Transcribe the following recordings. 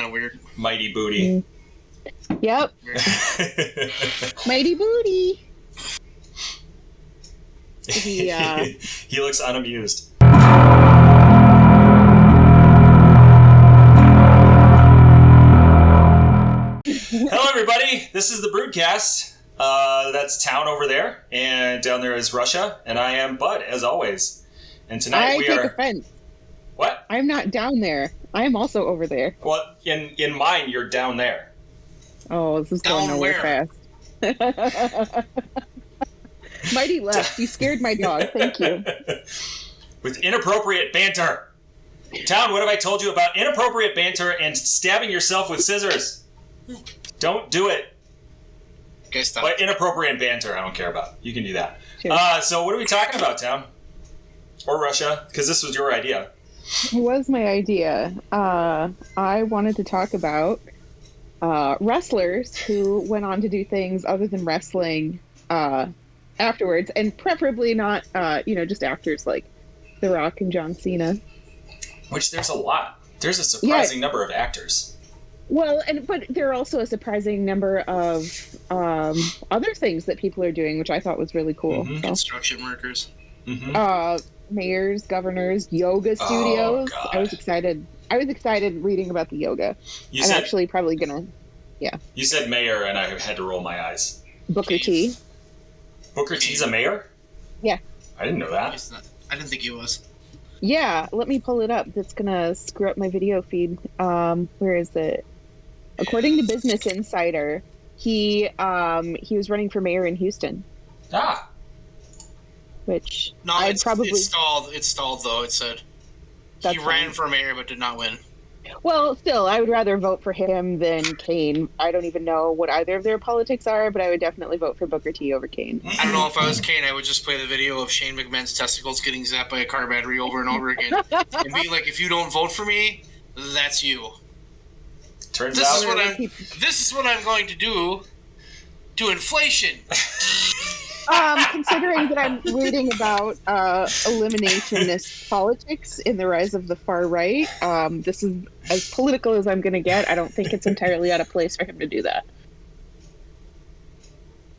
kind of weird. Mighty booty. Yep. Mighty booty. He looks unamused. Hello, everybody. This is the BREWDCAST. That's Town over there, and down there is Russya, and I am Bud, as always. And tonight we take are. Offense. What? I'm not down there. I am also over there. Well, in mine, you're down there. Oh, this is Down going nowhere fast. Mighty left. You scared my dog. Thank you. With inappropriate banter. Town, what have I told you about inappropriate banter and stabbing yourself with scissors? Don't do it. Okay, stop. But inappropriate banter, I don't care about. You can do that. Sure. So what are we talking about, Town? Or Russya? Because this was your idea. It was my idea. I wanted to talk about wrestlers who went on to do things other than wrestling afterwards, and preferably not, just actors like The Rock and John Cena. Which there's a lot. There's a surprising number of actors. Well, but there are also a surprising number of other things that people are doing, which I thought was really cool. Mm-hmm. So, Construction workers. Mm-hmm. Mayors, governors, yoga studios. God. I was excited reading about the yoga. I'm actually probably gonna, You said mayor, and I had to roll my eyes. Booker T. Booker T's a mayor? Yeah. I didn't know that. I didn't think he was. Yeah, let me pull it up. That's gonna screw up my video feed. Where is it? According to Business Insider, he was running for mayor in Houston. Ah. Which No, I'd it's probably stalled. It's stalled though. It said he ran for mayor but did not win. Well, still, I would rather vote for him than Kane. I don't even know what either of their politics are, but I would definitely vote for Booker T over Kane. I don't know, if I was Kane, I would just play the video of Shane McMahon's testicles getting zapped by a car battery over and over again, and be like, "If you don't vote for me, that's you." Turns This out is what I'm going to do to inflation. Considering that I'm reading about eliminationist politics in the rise of the far right, this is as political as I'm going to get. I don't think it's entirely out of place for him to do that.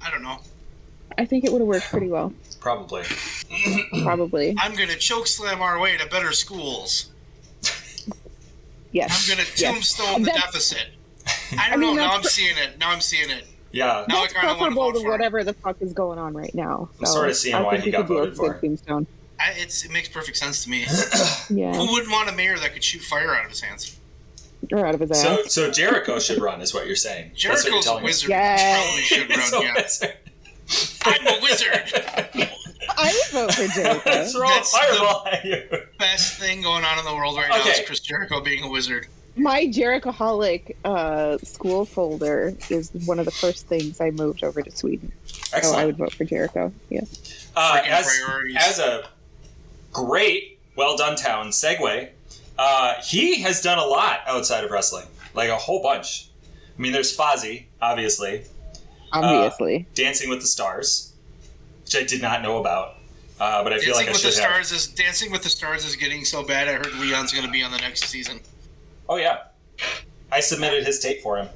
I don't know. I think it would have worked pretty well. Probably. Probably. I'm going to chokeslam our way to better schools. Yes. I'm going to tombstone the deficit. I don't know. Now I'm seeing it. Yeah. Now that's preferable to whatever the fuck is going on right now. So I'm sort of seeing why he got voted for. Tombstone. It makes perfect sense to me. Yeah. Who wouldn't want a mayor that could shoot fire out of his hands? Or out of his ass. So Jericho should run, is what you're saying. Jericho's a wizard. Yeah. Probably should run, yeah. I'm a wizard. I would vote for Jericho. Throw a fireball at you. Best thing going on in the world right now is Chris Jericho being a wizard. My Jerichoholic school folder is one of the first things I moved over to Sweden. Excellent. So I would vote for Jericho. Yeah. As a great, well done, Town segue, he has done a lot outside of wrestling, like a whole bunch. I mean, there's Fozzy, obviously. Dancing with the Stars, which I did not know about, but I feel like I should have. Dancing with the Stars is getting so bad. I heard Leon's going to be on the next season. Oh yeah, I submitted his tape for him.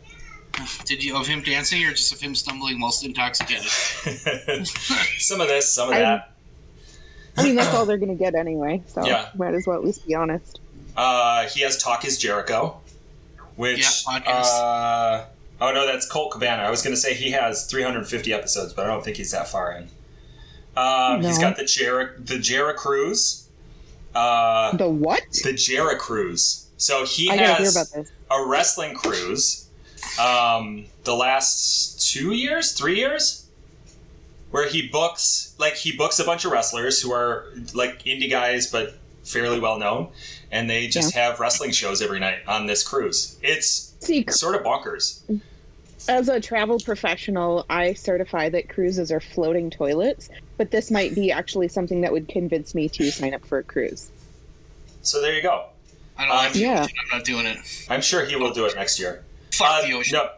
Did you of him dancing or just of him stumbling whilst intoxicated? Some of this, some of that. I mean, that's all they're going to get anyway. So yeah. Might as well at least be honest. He has Talk Is Jericho, which oh no, that's Colt Cabana. I was going to say he has 350 episodes, but I don't think he's that far in. No. He's got the Jera Cruise. The what? The Jera Cruise. So he has a wrestling cruise the last 3 years, where he books a bunch of wrestlers who are like indie guys but fairly well known, and they just have wrestling shows every night on this cruise. It's sort of bonkers. As a travel professional, I certify that cruises are floating toilets, but this might be actually something that would convince me to sign up for a cruise. So there you go. I don't like the ocean. I'm not doing it. I'm sure he will do it next year. Fuck the ocean. No,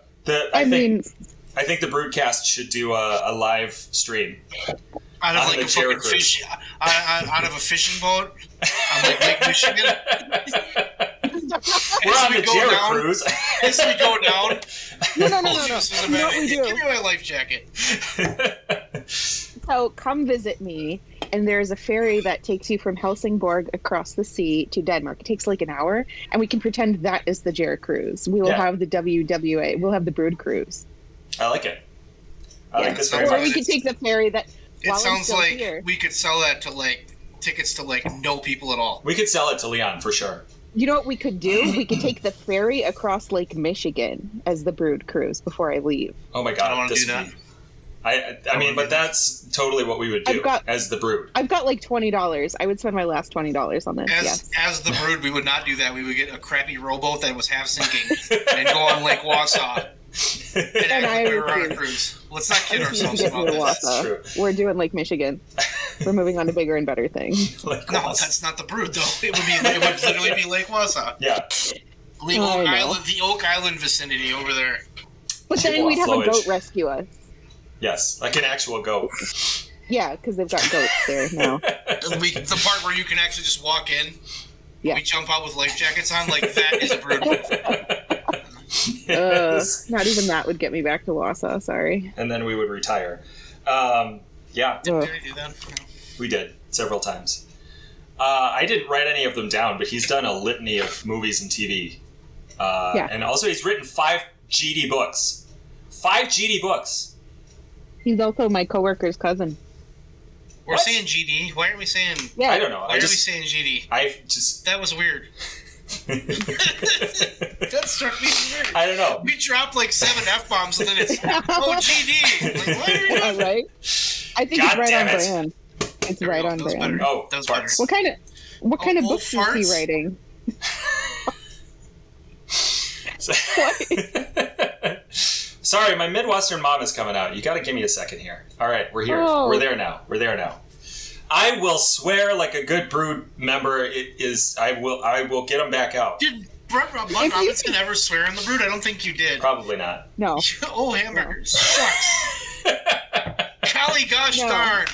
I think the BREWDCAST should do a live stream. Out of like a fucking fish, out of a fishing boat. I'm like Lake Michigan. We're on the Jared cruise. As we go down. No. You know what we do? Give me my life jacket. So come visit me, and there's a ferry that takes you from Helsingborg across the sea to Denmark. It takes like an hour, and we can pretend that is the Jared cruise. We will have the WWA. We'll have the Brood cruise. I like it. I like this very Or much. we can take the ferry that. It sounds like we could sell that to like tickets to like no people at all. We could sell it to Leon for sure. You know what we could do? We could take the ferry across Lake Michigan as the Brood cruise before I leave. Oh my god! I don't want to do that. I mean, but that's totally what we would do as the Brood. I've got like $20. I would spend my last $20 on this. As the Brood, we would not do that. We would get a crappy rowboat that was half sinking and go on Lake Wausau. And act like we were on a cruise. Let's not kid ourselves about this. That's true. We're doing Lake Michigan. We're moving on to bigger and better things. No, that's not the Brood though. It would literally be Lake Wausau. Yeah. The Oak Island vicinity over there. But then we'd have a goat rescue us. Yes, like an actual goat. Yeah, because they've got goats there now. The part where you can actually just walk in. Yeah. We jump out with life jackets on. Like that is a Brood move. Yes. Not even that would get me back to Wausau. Sorry. And then we would retire. Yeah. Did we do that? We did several times. I didn't write any of them down, but he's done a litany of movies and TV. And also he's written 5 GD books. 5 GD books. He's also my coworker's cousin. We're saying GD. Why aren't we saying? Yeah. I don't know. Why are we saying GD? That was weird. That struck me as weird. I don't know. We dropped like 7 F-bombs and then it's GD. Like, what are we doing? Right? I think it's right on brand. It's right on brand. Oh, that was better. What kind of books is he writing? What? Sorry, my Midwestern mom is coming out. You got to give me a second here. All right, we're here. Oh. We're there now. I will swear like a good Brood member. I will get them back out. Did Bud Robinson ever swear in the Brood? I don't think you did. Probably not. No. Oh, hamburgers. Shucks. Golly gosh darn.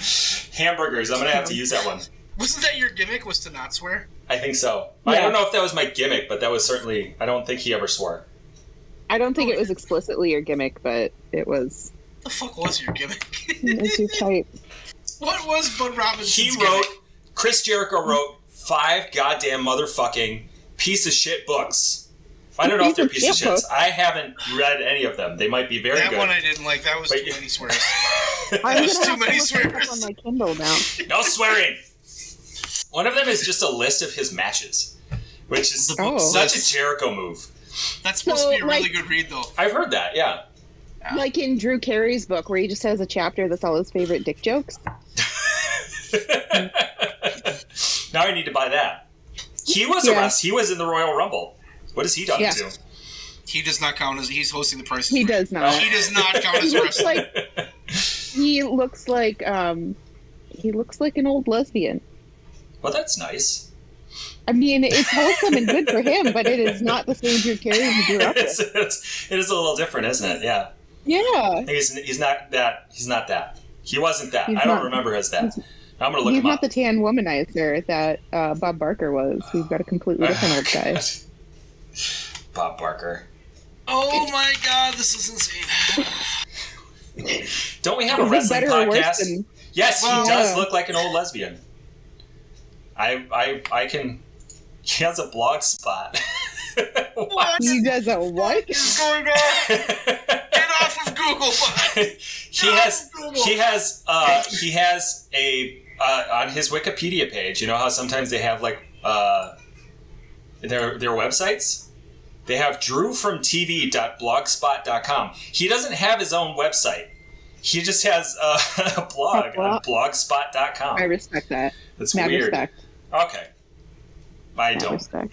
Hamburgers. I'm going to have to use that one. Wasn't that your gimmick, was to not swear? I think so. Yeah. I don't know if that was my gimmick, but that was certainly... I don't think he ever swore. I don't think it was explicitly your gimmick, but it was... What the fuck was your gimmick? It's your type. What was Bud Robinson's gimmick? Chris Jericho wrote 5 goddamn motherfucking piece of shit books. I don't know if they're piece of shits. I haven't read any of them. They might be very good. That one I didn't like. That was too many swears. That was too many swears. On my Kindle now. No swearing. One of them is just a list of his matches, which is such a Jericho move. That's supposed to be a really good read, though. I've heard that, yeah. Like in Drew Carey's book, where he just has a chapter that's all his favorite dick jokes. Now I need to buy that. He was he was in the Royal Rumble. What has he done to? He does not count as he's hosting the Price. He does not. He does not count as wrestling. He looks like an old lesbian. Well, that's nice. I mean, it's wholesome and good for him, but it is not the same Drew Carey he grew up with. It is a little different, isn't it? Yeah. Yeah. He's not that. He's not that. He wasn't that. I don't remember as that. I'm going to look him up. He's not the tan womanizer that Bob Barker was. We've got a completely different old guy. Bob Barker. Oh my god, this is insane. Don't we have a wrestling podcast? Yes, he does look like an old lesbian. I can... He has a blog spot. What? He does a what? What is going on? Get off of Google. He has a on his Wikipedia page. You know how sometimes they have like their websites. They have drewfromtv.blogspot.com. He doesn't have his own website. He just has a blog on blogspot.com. I respect that. That's weird. Respect. Okay. I don't. Respect.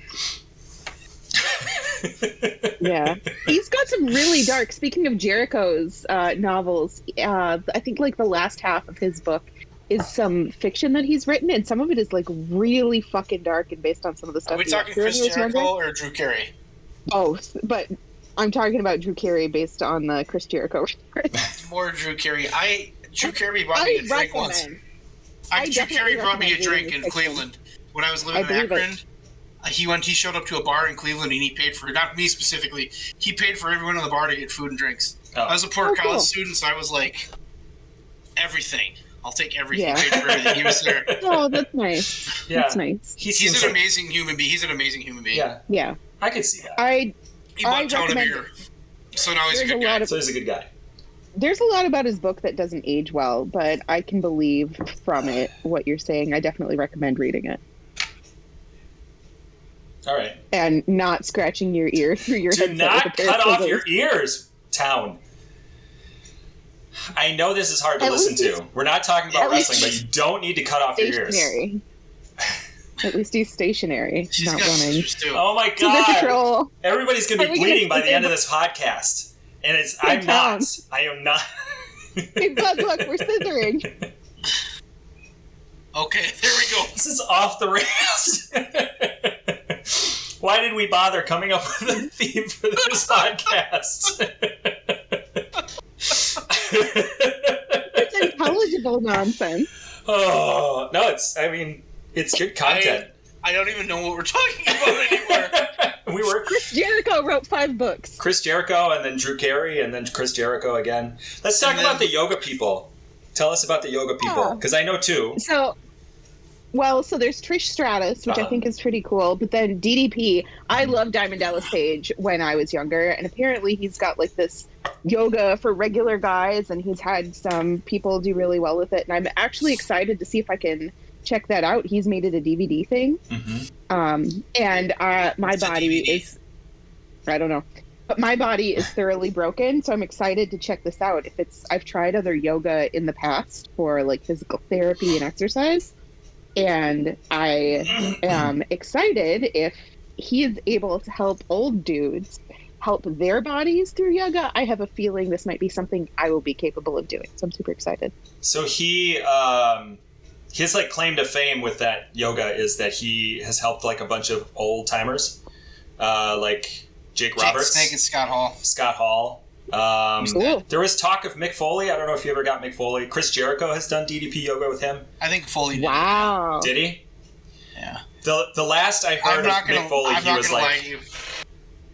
Yeah. He's got some really dark, speaking of Jericho's novels, I think like the last half of his book is some fiction that he's written, and some of it is like really fucking dark and based on some of the stuff. Are we talking Chris Jericho or Drew Carey? Both, but I'm talking about Drew Carey based on the Chris Jericho. More Drew Carey. Drew Carey brought me a drink once. Drew Carey brought me a drink in Cleveland when I was living in Akron. He showed up to a bar in Cleveland and he paid for, not me specifically, he paid for everyone in the bar to get food and drinks. Oh. I was a poor college student, so I was like, everything. I'll take everything. Yeah. Paid for everything. He was there. Oh, that's nice. Yeah. That's nice. He's an amazing human being. He's an amazing human being. Yeah. Yeah. I could see that. He bought a ton of beer. So now he's a good guy. So he's a good guy. There's a lot about his book that doesn't age well, but I can believe from it what you're saying. I definitely recommend reading it. All right. And not scratching your ear through your head. Do not cut off your ears, Town. I know this is hard to listen to. We're not talking about wrestling, but you don't need to cut off your ears. At least he's stationary, not running. Oh my god! Everybody's going to be bleeding by the end of this podcast. And I'm not. I am not. Hey, bud, look, we're scissoring. Okay, there we go. This is off the rails. Why did we bother coming up with a theme for this podcast? It's intelligible nonsense. Oh, no, it's good content. I don't even know what we're talking about anymore. Chris Jericho wrote 5 books. Chris Jericho, and then Drew Carey, and then Chris Jericho again. Let's talk about the yoga people. Tell us about the yoga people, because I know 2. So there's Trish Stratus, which I think is pretty cool, but then DDP. I loved Diamond Dallas Page when I was younger, and apparently he's got like this yoga for regular guys, and he's had some people do really well with it, and I'm actually excited to see if I can check that out. He's made it a DVD thing. Mm-hmm. And my body is, I don't know, but my body is thoroughly broken, so I'm excited to check this out. I've tried other yoga in the past for like physical therapy and exercise, and I am excited if he is able to help old dudes help their bodies through yoga. I have a feeling this might be something I will be capable of doing, so I'm super excited. So his like claim to fame with that yoga is that he has helped like a bunch of old timers, like Jake Roberts, Snake, and Scott Hall. There was talk of Mick Foley. I don't know if you ever got Mick Foley. Chris Jericho has done DDP yoga with him. I think Foley did. Wow. Did he? Yeah. The last I heard of Mick Foley, he was like...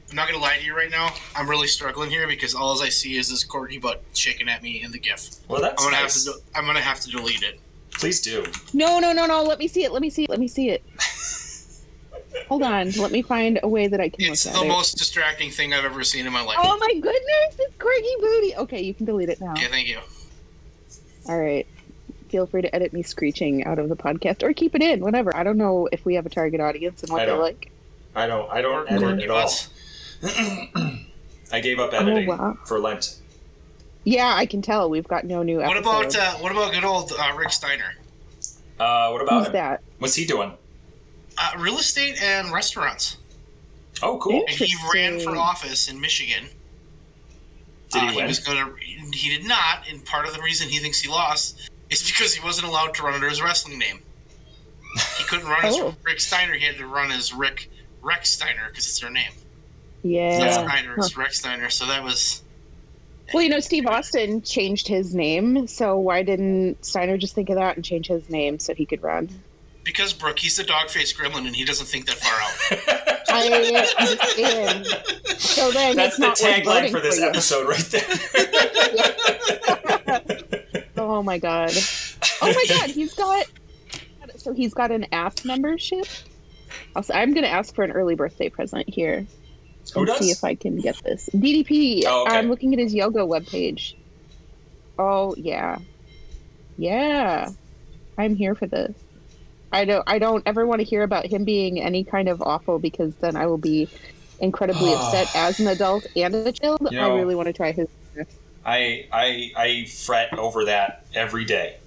I'm not going to lie to you right now. I'm really struggling here because all I see is this Courtney butt shaking at me in the GIF. Well, that's nice. I'm going to have to delete it. Please do. No. Let me see it. Hold on. Let me find a way that I can look at it. It's the most distracting thing I've ever seen in my life. Oh my goodness, it's Corgi Booty. Okay, you can delete it now. Okay, thank you. All right. Feel free to edit me screeching out of the podcast or keep it in, whatever. I don't know if we have a target audience and what they like. I don't edit at all. I gave up editing for Lent. Yeah, I can tell. We've got no new episodes. What about good old Rick Steiner? What about Who's that? What's he doing? Real estate and restaurants. Oh, cool. And he ran for office in Michigan. Did he win? He did not, and part of the reason he thinks he lost is because he wasn't allowed to run under his wrestling name. He couldn't run as Rick Steiner. He had to run as Rex Steiner because it's their name. Yeah. Steiner. It's Rex Steiner. So that was... Well, Steve Austin changed his name, so why didn't Steiner just think of that and change his name so he could run? Because, Brooke, he's the Dog-Faced Gremlin, and he doesn't think that far out. I understand. So then that's the tagline for this episode right there. Oh, my God. Oh, my God, he's got an app membership? I'm going to ask for an early birthday present here. Who does? See if I can get this. DDP. Oh, okay. I'm looking at his yoga webpage. Oh, yeah. Yeah. I'm here for this. I don't ever want to hear about him being any kind of awful because then I will be incredibly upset as an adult and a child. I really want to try his. I fret over that every day.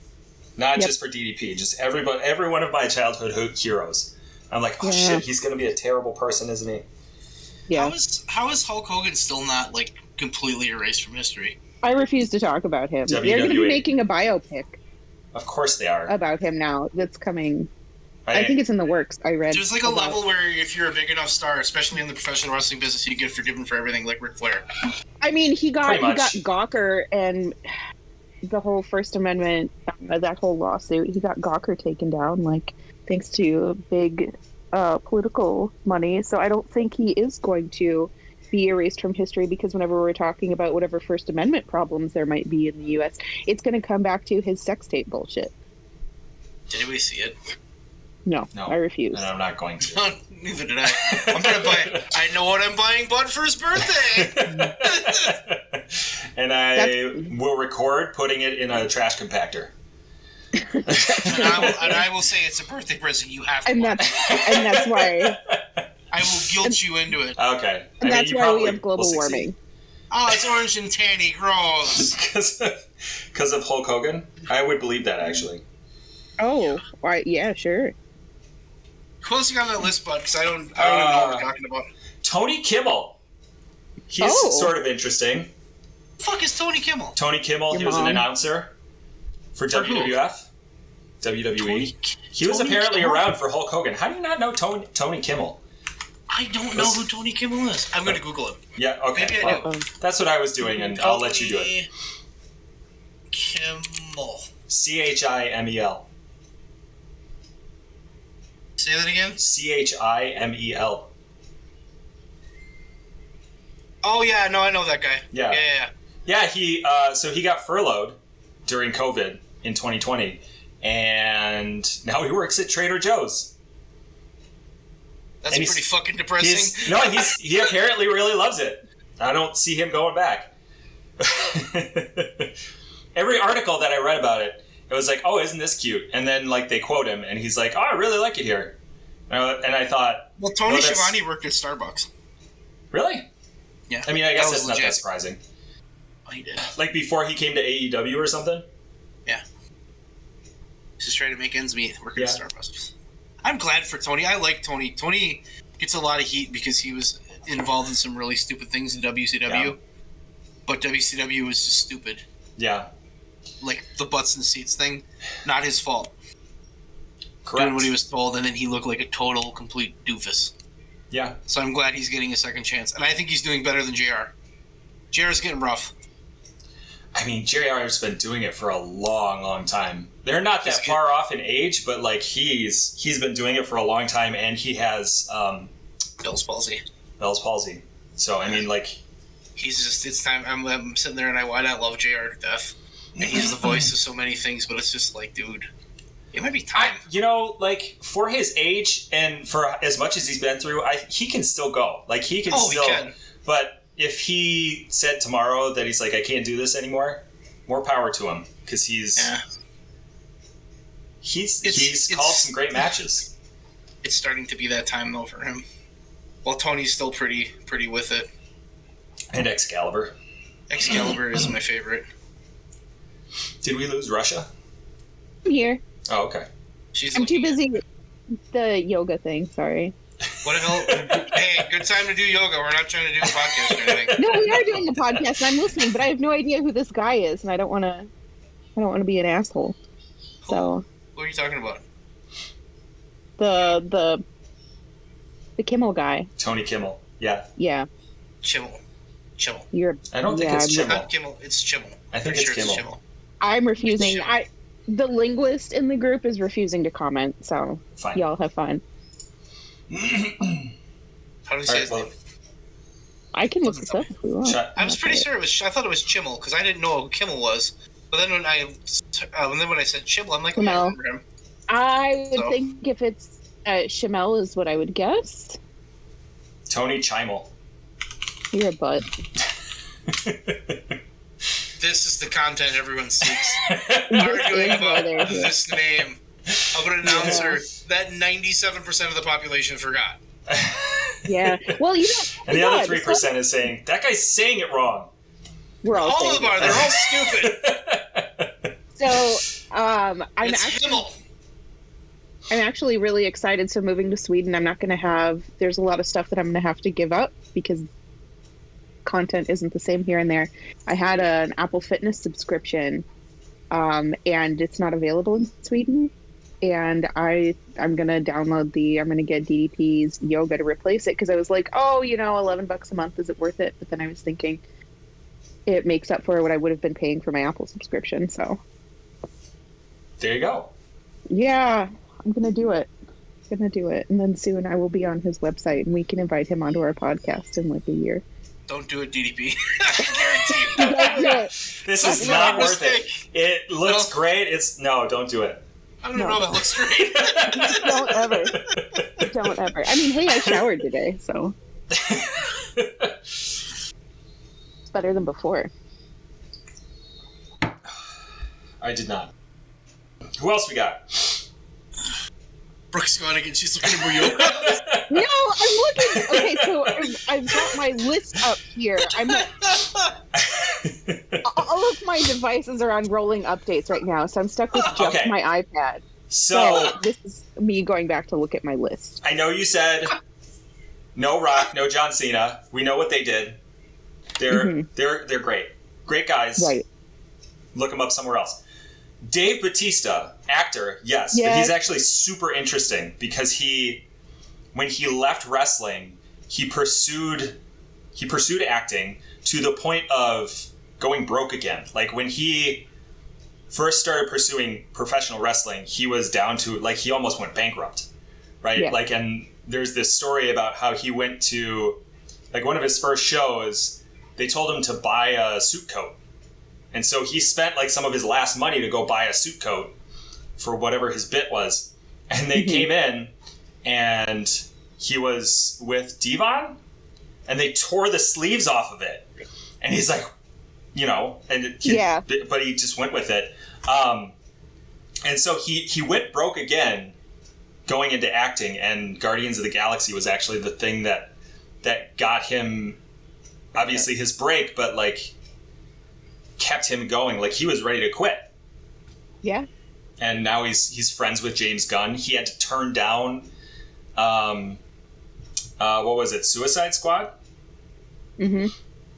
Not just for DDP, just every one of my childhood heroes. I'm like, shit, he's going to be a terrible person, isn't he? Yeah. How is Hulk Hogan still not like completely erased from history? I refuse to talk about him. WWE. They're going to be making a biopic. Of course they are. About him now. That's coming. I think it's in the works. I read. There's like a level where if you're a big enough star, especially in the professional wrestling business, you get forgiven for everything, like Ric Flair. I mean, he got Gawker and the whole First Amendment, that whole lawsuit. He got Gawker taken down, like thanks to big political money, so I don't think he is going to be erased from history, because whenever we're talking about whatever First Amendment problems there might be in the U.S., it's going to come back to his sex tape bullshit. Did anybody see it? No, I refuse. And I'm not going to. Neither did I. I'm going to buy it. I know what I'm buying Bud for his birthday! And I will record putting it in a trash compactor. and I will say it's a birthday present you have to buy. And that's why... I will guilt you into it. Okay. And that's why we have global warming. Oh, it's orange and tanny. Gross. Because of Hulk Hogan? I would believe that, actually. Oh, right. Yeah, sure. Who else you got on that list, Bud? Because I don't even know what we're talking about. Tony Kimmel. He's sort of interesting. The fuck is Tony Kimmel? Tony Kimmel, he was an announcer for WWF. WWE. He was apparently around for Hulk Hogan. How do you not know Tony Kimmel? I don't know who Tony Kimmel is. I'm going to Google him. Yeah, okay. Maybe I do. That's what I was doing, and I'll let you do it. Kimmel. Chimel. Say that again? Chimel. Oh, yeah. No, I know that guy. Yeah. Yeah, he got furloughed during COVID in 2020, and now he works at Trader Joe's. That's pretty fucking depressing. He apparently really loves it. I don't see him going back. Every article that I read about it, it was like, oh, isn't this cute? And then like they quote him, and he's like, oh, I really like it here. And I thought... Well, Tony Schiavone worked at Starbucks. Really? Yeah. I mean, I guess that's not that surprising. Oh, he did. Like before he came to AEW or something? Yeah. He's just trying to make ends meet working at Starbucks. I'm glad for Tony. I like Tony. Tony gets a lot of heat because he was involved in some really stupid things in WCW. Yeah. But WCW was just stupid. Yeah. Like the butts and seats thing. Not his fault. Correct. Doing what he was told, and then he looked like a total, complete doofus. Yeah. So I'm glad he's getting a second chance. And I think he's doing better than JR. JR's getting rough. I mean, JR's been doing it for a long, long time. They're not that far off in age, but like he's been doing it for a long time, and he has Bell's palsy. Bell's palsy. So I mean, like he's just it's time. I'm sitting there and I love JR to death, and he's the voice of so many things. But it's just like, dude, it might be time. Like for his age and for as much as he's been through, he can still go. Like he can still. He can. But if he said tomorrow that he's like, I can't do this anymore, more power to him, because he's called some great matches. It's starting to be that time though for him. While Tony's still pretty with it. And Excalibur. Excalibur is my favorite. Did we lose Russya? I'm here. Oh, okay. I'm too busy with the yoga thing. Sorry. What the hell? Hey, good time to do yoga. We're not trying to do a podcast or anything. No, we are doing a podcast, and I'm listening, but I have no idea who this guy is, and I don't want to be an asshole. So. What are you talking about? The Kimmel guy. Tony Kimmel. Yeah. Yeah. Chimmel. I don't think it's Chimmel. Not Kimmel. It's Chimmel. I think it's Kimmel. I'm refusing. The linguist in the group is refusing to comment, so fine. Y'all have fun. How do we say his name? I can look this up if we want. I was pretty sure I thought it was Chimmel because I didn't know who Kimmel was. But then when I said Chimmel, I'm like, I remember him. I would think if it's Schimmel is what I would guess. Tony Chimel. You're a butt. This is the content everyone seeks. Arguing about this name of an announcer that 97% of the population forgot. Yeah. Well, and the other 3% is saying, that guy's saying it wrong. We're all of them are. They're all stupid. So, I'm actually really excited. So moving to Sweden, I'm not going to have... There's a lot of stuff that I'm going to have to give up because content isn't the same here and there. I had an Apple Fitness subscription, and it's not available in Sweden. And I'm going to I'm going to get DDP's yoga to replace it because I was like, $11 a month, is it worth it? But then I was thinking it makes up for what I would have been paying for my Apple subscription. So there you go. Yeah, I'm going to do it. gonna do it, and then soon I will be on his website, and we can invite him onto our podcast in like a year. Don't do it, DDP. I guarantee you. This is not worth it. It looks great. Don't do it. I don't know that looks great. Don't ever. I mean, hey, I showered today, so it's better than before. I did not. Who else we got? Brooke's gone again. She's looking at you. No, I'm looking. Okay, so I've got my list up here. All of my devices are on rolling updates right now, so I'm stuck with just my iPad. So this is me going back to look at my list. I know you said no Rock, no John Cena. We know what they did. They're great. Great guys. Right. Look them up somewhere else. Dave Bautista, actor, yes, but he's actually super interesting because when he left wrestling, he pursued acting to the point of going broke again. Like when he first started pursuing professional wrestling, he was down to he almost went bankrupt, right? Yeah. And there's this story about how he went to one of his first shows. They told him to buy a suit coat. And so he spent some of his last money to go buy a suit coat for whatever his bit was. And they came in and he was with Devon and they tore the sleeves off of it. And he's like, but he just went with it. And so he went broke again going into acting, and Guardians of the Galaxy was actually the thing that got him obviously his break, but kept him going. He was ready to quit. Yeah. And now he's friends with James Gunn. He had to turn down what was it, Suicide Squad?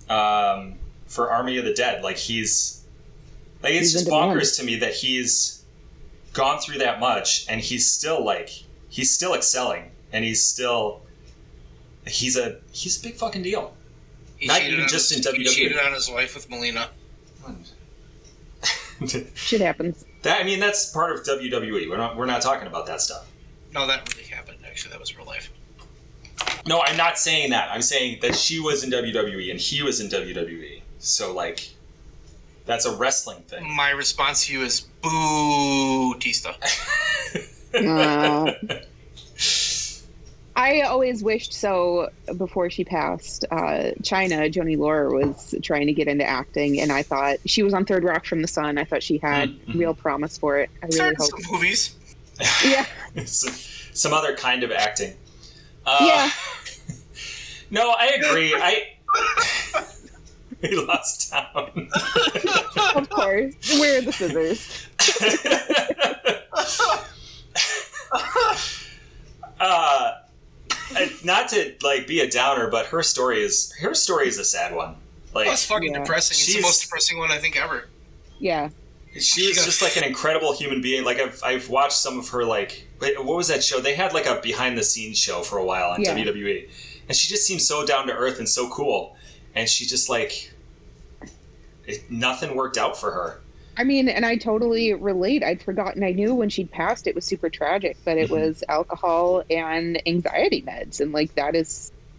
For Army of the Dead. It's just bonkers to me that he's gone through that much and he's still excelling, and he's a big fucking deal. Not even just in WWE. He cheated on his wife with Melina. Shit happens. That's part of WWE. We're not talking about that stuff. No, that really happened. Actually, that was real life. No, I'm not saying that. I'm saying that she was in WWE and he was in WWE. So that's a wrestling thing. My response to you is Bautista. I always wished so. Before she passed, Joni Laura was trying to get into acting, and I thought she was on Third Rock from the Sun. I thought she had real promise for it. I really hope. Some movies. Yeah. some other kind of acting. Yeah. No, I agree. We lost town. Of course. Where are the scissors? Not to be a downer, but her story is a sad one. It's fucking depressing. It's the most depressing one I think ever. Yeah. She's just an incredible human being. I've watched some of her what was that show? They had a behind the scenes show for a while on WWE, and she just seems so down to earth and so cool. And she just nothing worked out for her. I mean, and I totally relate. I'd forgotten. I knew when she'd passed, it was super tragic, but it was alcohol and anxiety meds. And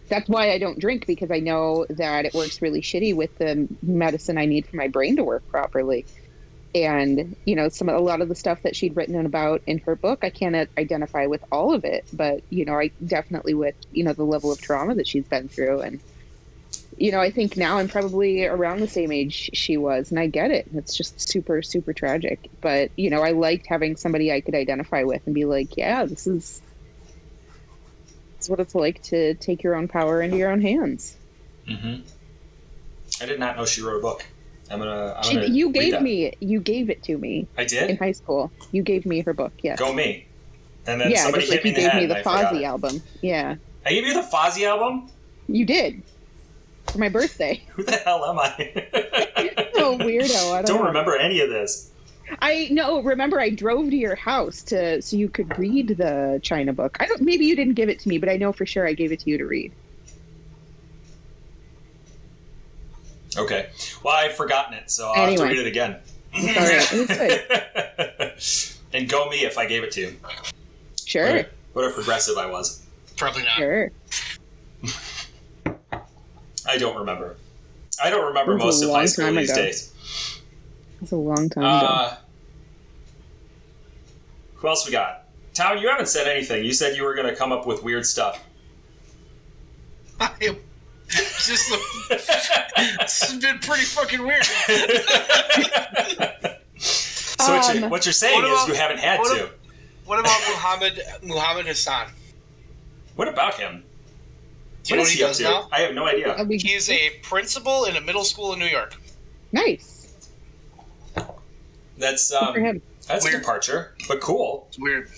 that's why I don't drink, because I know that it works really shitty with the medicine I need for my brain to work properly. And, a lot of the stuff that she'd written about in her book, I can't identify with all of it, but, I definitely with, the level of trauma that she's been through. And, I think now I'm probably around the same age she was, and I get it. It's just super, super tragic. But, I liked having somebody I could identify with and be like, yeah, this is what it's like to take your own power into your own hands. Mm-hmm. I did not know she wrote a book. You gave it to me. I did? In high school. You gave me her book, yes. Go me. And then somebody hit me in the head. You gave me the Fozzy album. Yeah. I gave you the Fozzy album? You did. For my birthday. Who the hell am I? Oh, weirdo. I don't remember any of this. Remember I drove to your house so you could read the China book. Maybe you didn't give it to me, but I know for sure I gave it to you to read. Okay. Well, I've forgotten it, so I'll have to read it again. All right. It was good. And go me if I gave it to you. Sure. What a progressive I was. Probably not. Sure. I don't remember. I don't remember most of high school these days. That's a long time ago. Who else we got? Town, you haven't said anything. You said you were going to come up with weird stuff. This has been pretty fucking weird. So what you're saying is you haven't had to. What about Muhammad Hassan? What about him? Do you know what he does now? I have no idea. He's a principal in a middle school in New York. Nice. That's a departure, but cool. It's weird.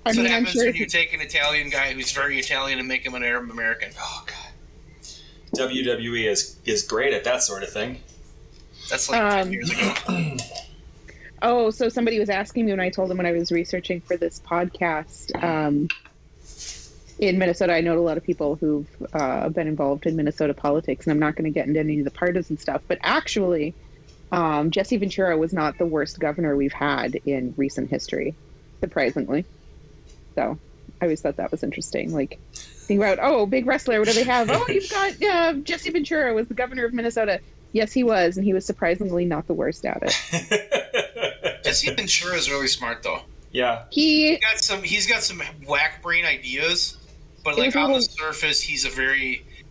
I mean, what I'm happens sure when you take an Italian guy who's very Italian and make him an Arab American. Oh god. WWE is great at that sort of thing. That's like 10 years ago. Oh, so somebody was asking me when I told them when I was researching for this podcast. In Minnesota, I know a lot of people who've been involved in Minnesota politics, and I'm not going to get into any of the partisan stuff, but actually, Jesse Ventura was not the worst governor we've had in recent history, surprisingly. So I always thought that was interesting. Like, think about, big wrestler, what do they have? Oh, you've got Jesse Ventura was the governor of Minnesota. Yes, he was, and he was surprisingly not the worst at it. Jesse Ventura is really smart, though. Yeah. He's got some whack brain ideas, but like on the surface, he's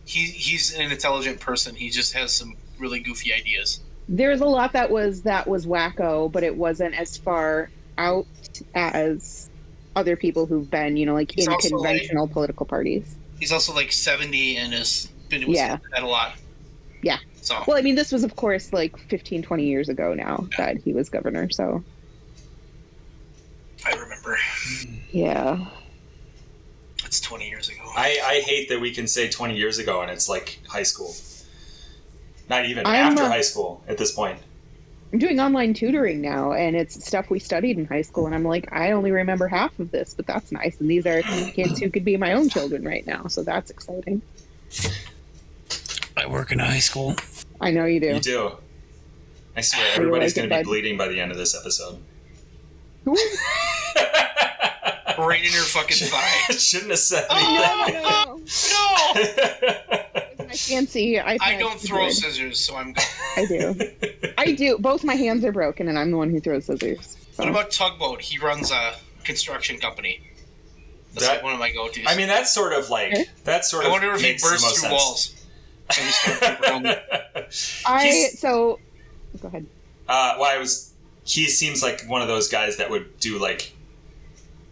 he's an intelligent person. He just has some really goofy ideas. There's a lot that was wacko, but it wasn't as far out as other people who've been, like in conventional political parties. He's also like 70 and has been at a lot. Yeah. So. Well, I mean, this was, of course, like 15, 20 years ago now that he was governor, so. I remember. Yeah. It's 20 years ago. I hate that we can say 20 years ago and it's like high school. Not even after high school at this point. I'm doing online tutoring now, and it's stuff we studied in high school, and I'm like, I only remember half of this, but that's nice. And these are kids who could be my own children right now, so that's exciting. I work in a high school. I know you do. You do. I swear, everybody's going to be bleeding by the end of this episode. Right in your fucking thigh. Shouldn't have said that. No! My fancy iPad. I don't throw scissors, so I'm good. I do. Both my hands are broken, and I'm the one who throws scissors. So. What about Tugboat? He runs a construction company. That's like one of my go-tos. I mean, that's sort of like... Okay. That sort of I wonder if he bursts through walls. Go ahead. He seems like one of those guys that would do like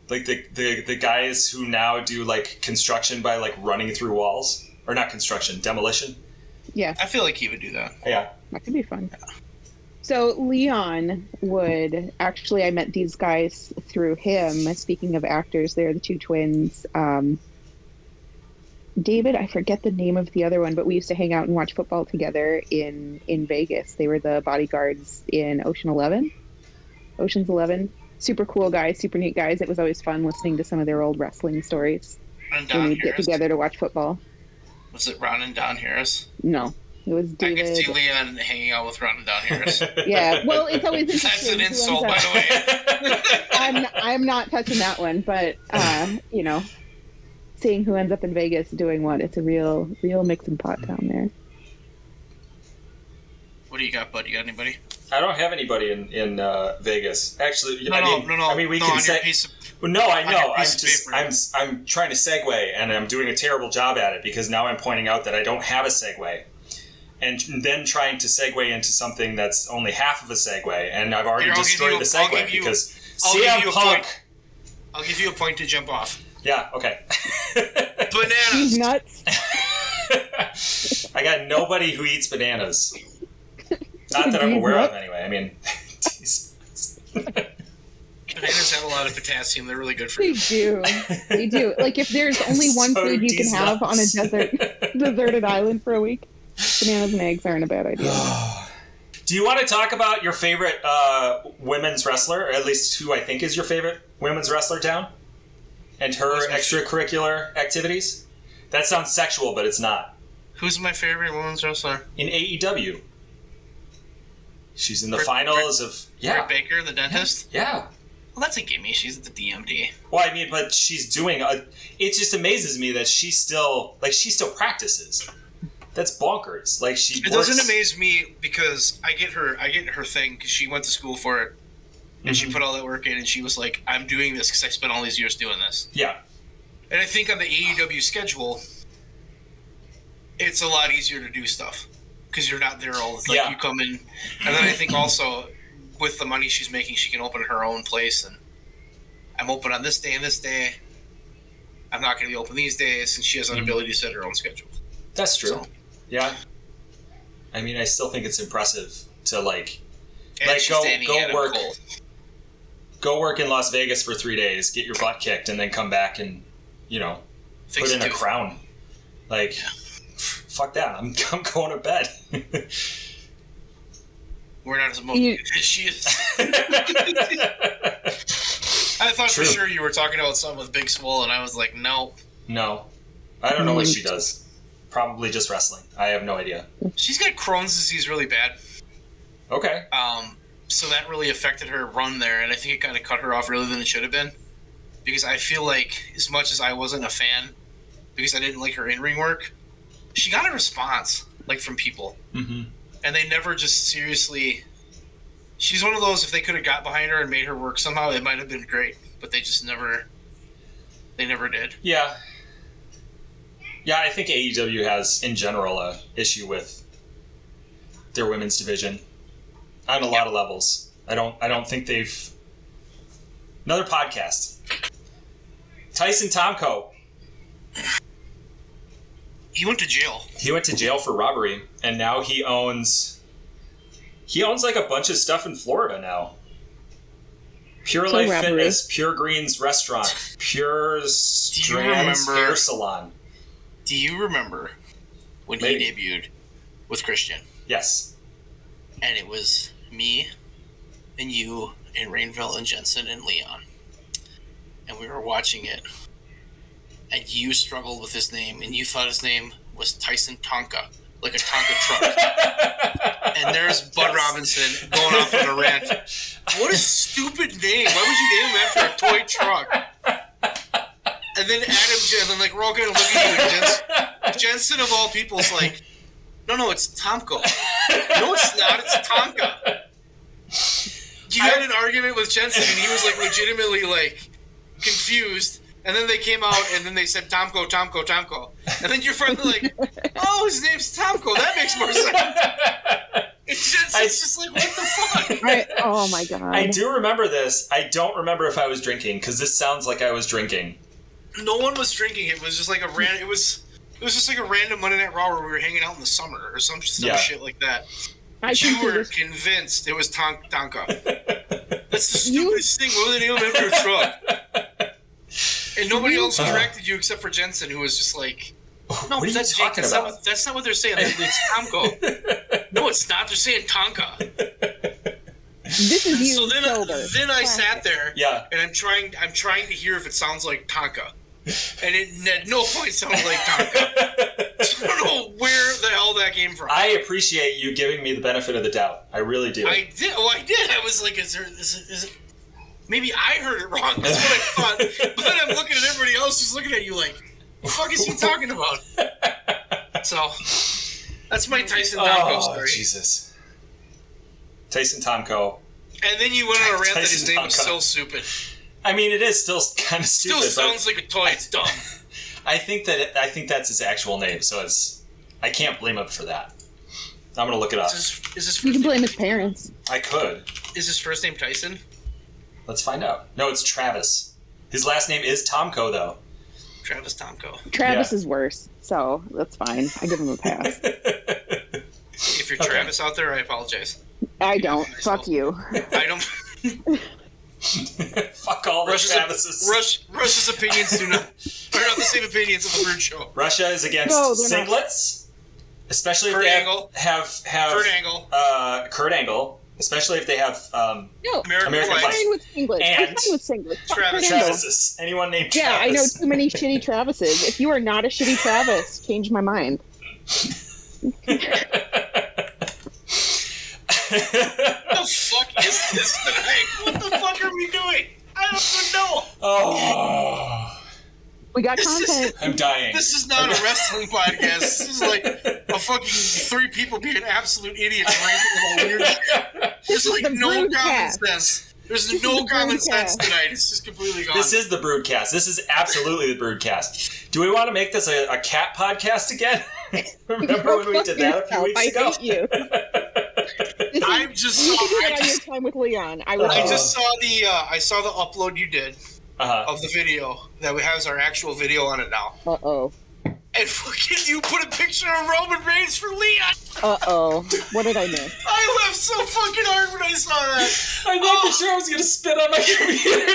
the guys who now do like construction by like running through walls, or not construction, demolition. Yeah, I feel like he would do that. Yeah, that could be fun. Yeah. So Leon would actually, I met these guys through him. Speaking of actors, they're the two twins. David, I forget the name of the other one, but we used to hang out and watch football together in Vegas. They were the bodyguards in Ocean's 11. Super cool guys, super neat guys. It was always fun listening to some of their old wrestling stories when we'd get together to watch football. Was it Ron and Don Harris? No, it was David. I could see Leon hanging out with Ron and Don Harris. Yeah, well, it's always interesting. That's an insult, by the way. I'm not touching that one, but seeing who ends up in Vegas doing what, it's a real mixing pot down there. What do you got, bud? You got anybody? I don't have anybody in Vegas. Actually, no. I mean, we can say. No, I know. I'm trying to segue, and I'm doing a terrible job at it because now I'm pointing out that I don't have a segue, and then trying to segue into something that's only half of a segue, and I've already destroyed the segue because CM Punk. I'll give you a point to jump off. Yeah. Okay. Bananas. He's nuts. I got nobody who eats bananas. Not that I'm aware of, anyway. I mean, bananas have a lot of potassium. They're really good for you. They do. Like, if there's only one food you can have on a deserted island for a week, bananas and eggs aren't a bad idea. Do you want to talk about your favorite women's wrestler, or at least who I think is your favorite women's wrestler, Town? And her extracurricular activities? That sounds sexual, but it's not. Who's my favorite women's wrestler? In AEW. She's in the finals of... Yeah. Britt Baker, the dentist? Yeah. Well, Well, that's a gimme. She's at the DMD. Well, I mean, but she's doing it just amazes me that she still practices. That's bonkers. Like she. It doesn't amaze me because I get her thing because she went to school for it, and she put all that work in, and she was like, "I'm doing this because I spent all these years doing this." Yeah. And I think on the AEW schedule, it's a lot easier to do stuff because you're not there all the time. Like you come in, and then I think also with the money she's making, she can open her own place. And I'm open on this day and this day. I'm not going to be open these days, and she has an ability to set her own schedule. That's true. So, yeah. I mean, I still think it's impressive to go work in Las Vegas for 3 days, get your butt kicked, and then come back and put in a crown. Like, fuck that. I'm going to bed. We're not as motivated as she is. I thought for sure you were talking about something with Big Swole, and I was like, no. No. I don't know what she does. Probably just wrestling. I have no idea. She's got Crohn's disease really bad. Okay. So that really affected her run there, and I think it kind of cut her off earlier than it should have been. Because I feel like, as much as I wasn't a fan, because I didn't like her in-ring work, she got a response, from people. Mm-hmm. And they never just seriously... She's one of those, if they could have got behind her and made her work somehow, it might have been great. But they just never... They never did. Yeah. Yeah, I think AEW has, in general, a issue with their women's division. On a lot of levels. I don't think they've... Another podcast. Tyson Tomko. He went to jail. He went to jail for robbery, and now he owns like a bunch of stuff in Florida now. Pure Life Fitness, Pure Greens Restaurant, Pure Strands Hair Salon. Do you remember when he debuted with Christian? Yes. And it was me and you and Rainville and Jensen and Leon. And we were watching it. And you struggled with his name, and you thought his name was Tyson Tonka, like a Tonka truck. And there's Bud Robinson going off on a rant. What a stupid name. Why would you name him after a toy truck? And then Adam, we're all kind of looking at you. Jensen, of all people, is like, no, it's Tomko. No, it's not. It's Tonka. You had an argument with Jensen, and he was, legitimately, confused. And then they came out, and then they said, Tomko. And then you're finally like, oh, his name's Tomko. That makes more sense. It's just like, what the fuck? Oh, my God. I do remember this. I don't remember if I was drinking, because this sounds like I was drinking. No one was drinking. It was just like it was just like a random Monday Night Raw where we were hanging out in the summer or some shit like that. You were convinced it was Tonka. That's the stupidest thing. What would they name him after a truck? And nobody else corrected you except for Jensen, who was just like, no, what are you talking about? That's not what they're saying. It's Tomko. No, it's not. They're saying Tonka. This is you. So then I sat there, and I'm trying to hear if it sounds like Tonka, and it at no point sounded like Tonka. So I don't know where the hell that came from. I appreciate you giving me the benefit of the doubt. I really do. I did. Oh, I did. I was like, is it? Maybe I heard it wrong. That's what I thought. But then I'm looking at everybody else who's looking at you like, what the fuck is he talking about? So, that's my Tyson Tomko story. Oh, Jesus. Tyson Tomko. And then you went on a rant that his name was so stupid. I mean, it is still kind of stupid. Still sounds like a toy. It's dumb. I think that's his actual name, so I can't blame him for that. I'm going to look it up. You can blame his parents. I could. Is his first name Tyson? Let's find out. No, it's Travis. His last name is Tomko, though. Travis Tomko. Travis is worse, so that's fine. I give him a pass. If you're Travis out there, I apologize. I don't. Fuck you. I don't. Fuck all the Travises. Russia's opinions are not the same opinions of the Bird Show. Russia is against singlets, especially if they have Kurt Angle. Especially if they have American flags. I'm fine with singlets. Travises. Anyone named Travis. Yeah, I know too many shitty Travises. If you are not a shitty Travis, change my mind. What the fuck is this tonight? What the fuck are we doing? I don't even know. Oh. We got content. I'm dying. This is not a wrestling podcast. This is like a fucking 3 people being absolute idiots ranting about weird shit. There's like no common sense. There's no common sense tonight. It's just completely gone. This is the BREWDCAST. This is absolutely the BREWDCAST. Do we want to make this a cat podcast again? Remember when we did that a few weeks ago? I hate you. I just saw. You can do that on your time with Leon. I just saw the. I saw the upload you did of the video that has our actual video on it now. Uh-oh. And fucking you put a picture of Roman Reigns for Leon. Uh-oh. What did I miss? I laughed so fucking hard when I saw that. I thought for sure I was going to spit on my computer.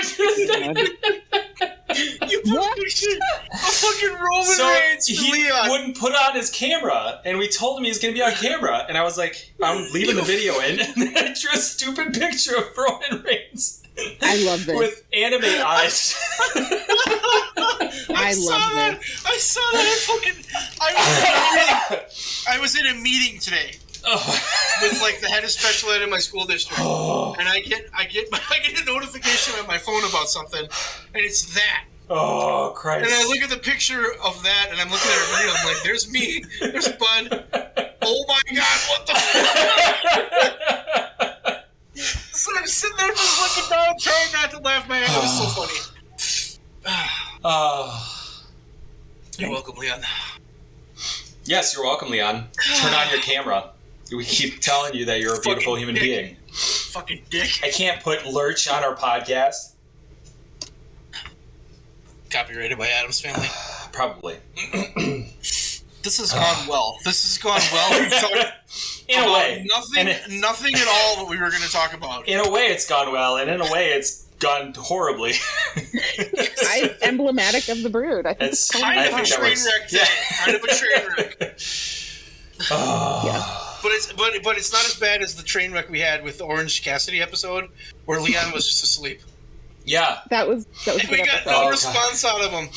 You put a picture of fuking Roman Reigns for Leon. He wouldn't put on his camera, and we told him he was going to be on camera, and I was like, I'm leaving the video in, and then I drew a stupid picture of Roman Reigns. I love this. With anime eyes. I love that. I saw that. I was in a meeting today with like the head of special ed in my school district, and I get a notification on my phone about something, and it's that. Oh Christ! And I look at the picture of that, and I'm looking at her video. I'm like, "There's me. There's Bud. Oh my God! What the fuck?" So I'm sitting there just looking down, trying not to laugh. Man, it was so funny. You're welcome, Leon. Yes, you're welcome, Leon. Turn on your camera. We keep telling you that you're a beautiful human being. Fucking dick. I can't put Lurch on our podcast. Copyrighted by Addams Family. Probably. This has gone well. We've talked in a way. Nothing at all what we were going to talk about. In a way, it's gone well, and in a way, it's gone horribly. Emblematic of the Brood. I think it's kind of a train wreck today. Kind of a train wreck. Yeah. But it's not as bad as the train wreck we had with the Orange Cassidy episode, where Leon was just asleep. Yeah. That was and we got no response out of him.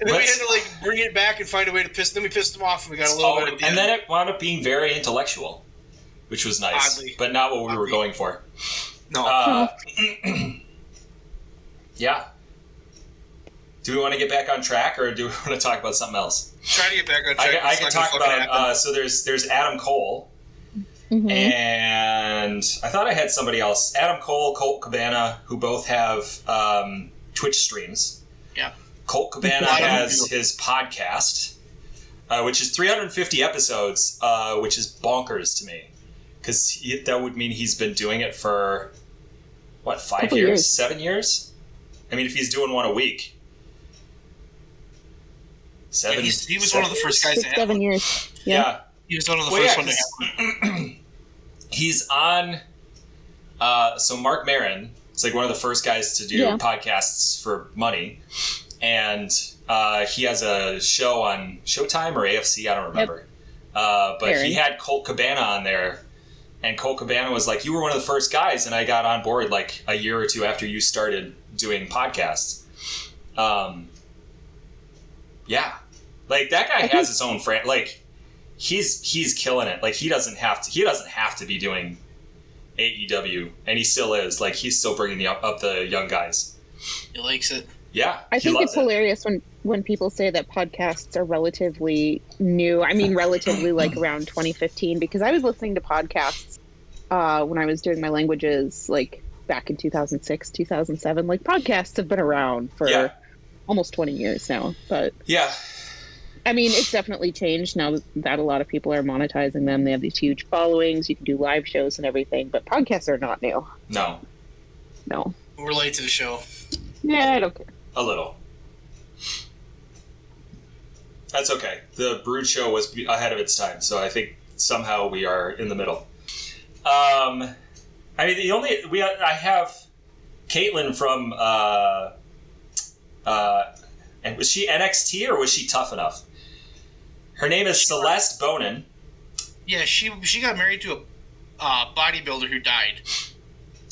And then we had to like bring it back and find a way to piss. Then we pissed him off, and we got a little bit at the end. And then it wound up being very intellectual, which was nice, but not what we were going for. No. Yeah. Do we want to get back on track, or do we want to talk about something else? Try to get back on track. I can talk about. So there's Adam Cole, and I thought I had somebody else. Adam Cole, Colt Cabana, who both have Twitch streams. Yeah. Colt Cabana has his podcast, which is 350 episodes, which is bonkers to me, because that would mean he's been doing it for what, 5 years, 7 years? I mean, if he's doing one a week. He was one of the first guys to have 7 years. Yeah. He was one of the first ones to have. He's on. So Mark Maron is like one of the first guys to do podcasts for money, and he has a show on Showtime or AFC, I don't remember. But he had Colt Cabana on there, and Colt Cabana was like, "You were one of the first guys," and I got on board like a year or two after you started doing podcasts. Yeah, like that guy has his own friend. Like he's killing it. Like he doesn't have to be doing AEW, and he still is. Like he's still bringing up the young guys. He likes it. Yeah, I think it's hilarious when people say that podcasts are relatively new. I mean, relatively like around 2015, because I was listening to podcasts when I was doing my languages, like back in 2006, 2007. Like podcasts have been around for almost 20 years now. But yeah, I mean, it's definitely changed now that a lot of people are monetizing them. They have these huge followings. You can do live shows and everything, but podcasts are not new. No. We're late to the show. Yeah, I don't care. A little. That's okay. The Brood show was ahead of its time, so I think somehow we are in the middle. I mean, I have Caitlin from and was she NXT or was she Tough Enough? Her name is Celeste Bonin. Yeah, she got married to a bodybuilder who died.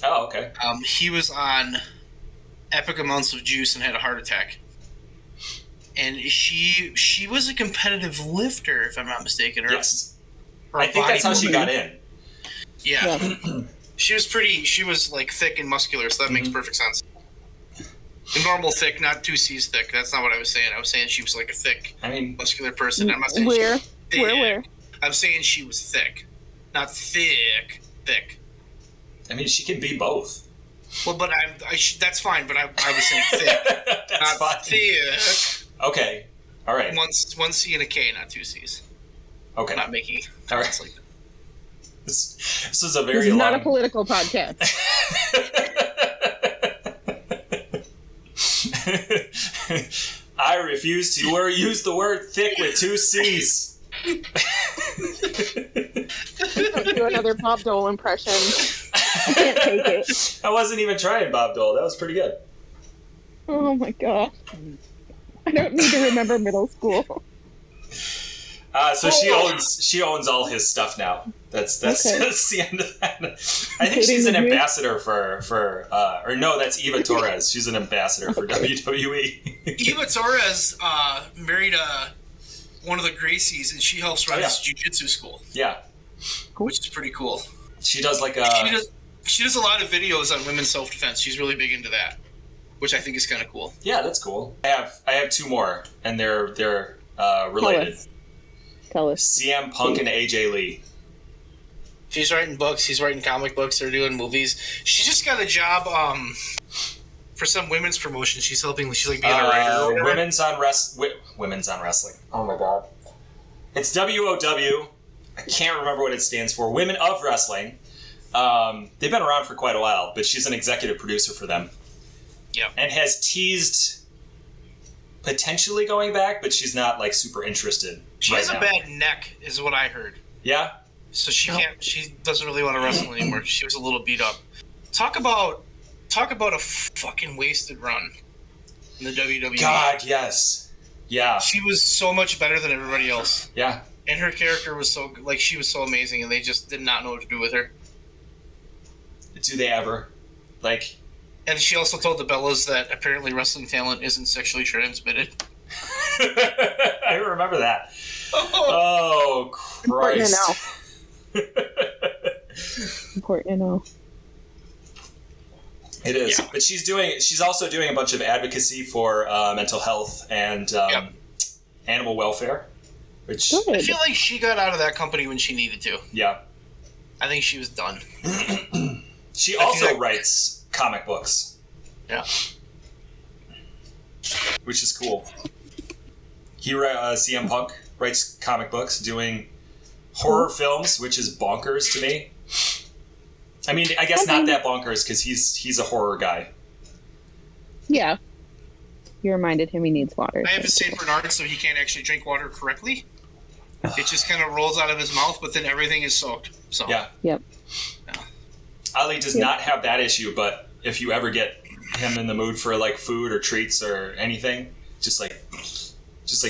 Oh, okay. He was on epic amounts of juice and had a heart attack. And she was a competitive lifter, if I'm not mistaken. Yes. I think that's how she got in. Yeah. She was like thick and muscular, so that makes perfect sense. Normal thick, not 2C's thick. That's not what I was saying. I was saying she was like a thick, muscular person. I'm not saying she was thick. Where? I'm saying she was thick. Not thick. I mean, she can be both. Well, but that's fine, but I was saying thick. That's not fine. Thick. Okay. All right. One C and a K, not 2C's. Okay. I'm not making comments like that. This is a very This is long... not a political podcast. I refuse to use the word thick with 2 C's. Do another Bob Dole impression. I can't take it. I wasn't even trying Bob Dole. That was pretty good. Oh my god. I don't need to remember middle school. So she owns all his stuff now. That's Okay. That's the end of that. I think she's an ambassador for or no, that's Eva Torres. She's an ambassador for WWE. Eva Torres married one of the Gracies, and she helps run this jiu-jitsu school. Yeah, which is pretty cool. She does like she does a lot of videos on women's self-defense. She's really big into that, which I think is kind of cool. Yeah, that's cool. I have 2 more, and they're related. Tell us. CM Punk and AJ Lee. She's writing books. He's writing comic books. They're doing movies. She just got a job for some women's promotion. She's helping. She's like being a writer. Women's on Wrestling. Oh my god. It's WOW. I can't remember what it stands for. Women of Wrestling. They've been around for quite a while, but she's an executive producer for them. Yeah. And has teased potentially going back, but she's not like super interested. She has a bad neck, is what I heard. Yeah. So she can't. She doesn't really want to wrestle anymore. She was a little beat up. Talk about a fucking wasted run in the WWE. God, yes. Yeah. She was so much better than everybody else. Yeah. And her character was she was so amazing, and they just did not know what to do with her. Do they ever? Like. And she also told the Bellas that apparently wrestling talent isn't sexually transmitted. I remember that. Oh, Christ. Important to know. It is. Yeah. But she's also doing a bunch of advocacy for mental health and animal welfare. Which I feel like she got out of that company when she needed to. Yeah. I think she was done. She also writes comic books. Yeah. Which is cool. CM Punk writes comic books, doing horror films, which is bonkers to me. I mean, I guess not that bonkers, because he's a horror guy. Yeah. You reminded him he needs water. I have a St. Bernard, so he can't actually drink water correctly. It just kind of rolls out of his mouth, but then everything is soaked. So yeah. Yep. Yeah. Ali does not have that issue, but if you ever get him in the mood for like food or treats or anything, just like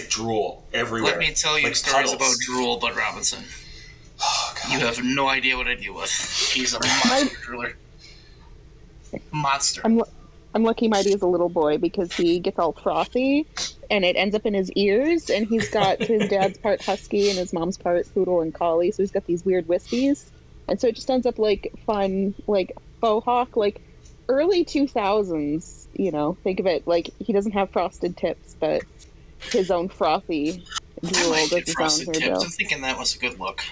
drool everywhere. Let me tell you stories about drool, Bud Robinson. Oh, God. You have no idea what I deal with. He's a monster drooler. Monster. I'm lucky Mighty is a little boy because he gets all frothy and it ends up in his ears, and he's got his dad's part husky and his mom's part poodle and collie, so he's got these weird wispies. And so it just ends up like fun, like faux hawk, like early 2000s, think of it like he doesn't have frosted tips, but his own frothy drool doesn't sound tips. I'm thinking that was a good look.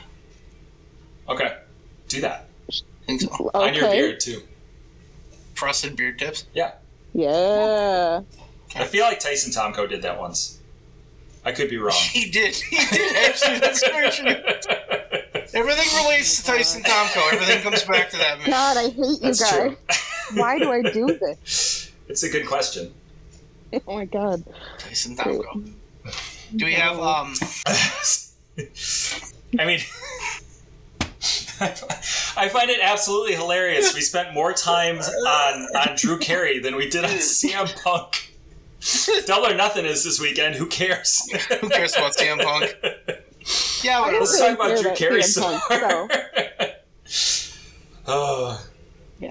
Okay. Do that. I think so. Okay. On your beard, too. Frosted beard tips? Yeah. Yeah. I feel like Tyson Tomko did that once. I could be wrong. He did, actually. That's very true. Everything relates to Tyson Tomko. Everything comes back to that man. God, I hate you That's guys. true. Why do I do this? It's a good question. Oh my God. Tyson Tomko. Do we have, I mean... I find it absolutely hilarious. We spent more time on Drew Carey than we did on CM Punk. Double or Nothing is this weekend. Who cares? Who cares about CM Punk? Yeah, let's talk about Drew Carey some more.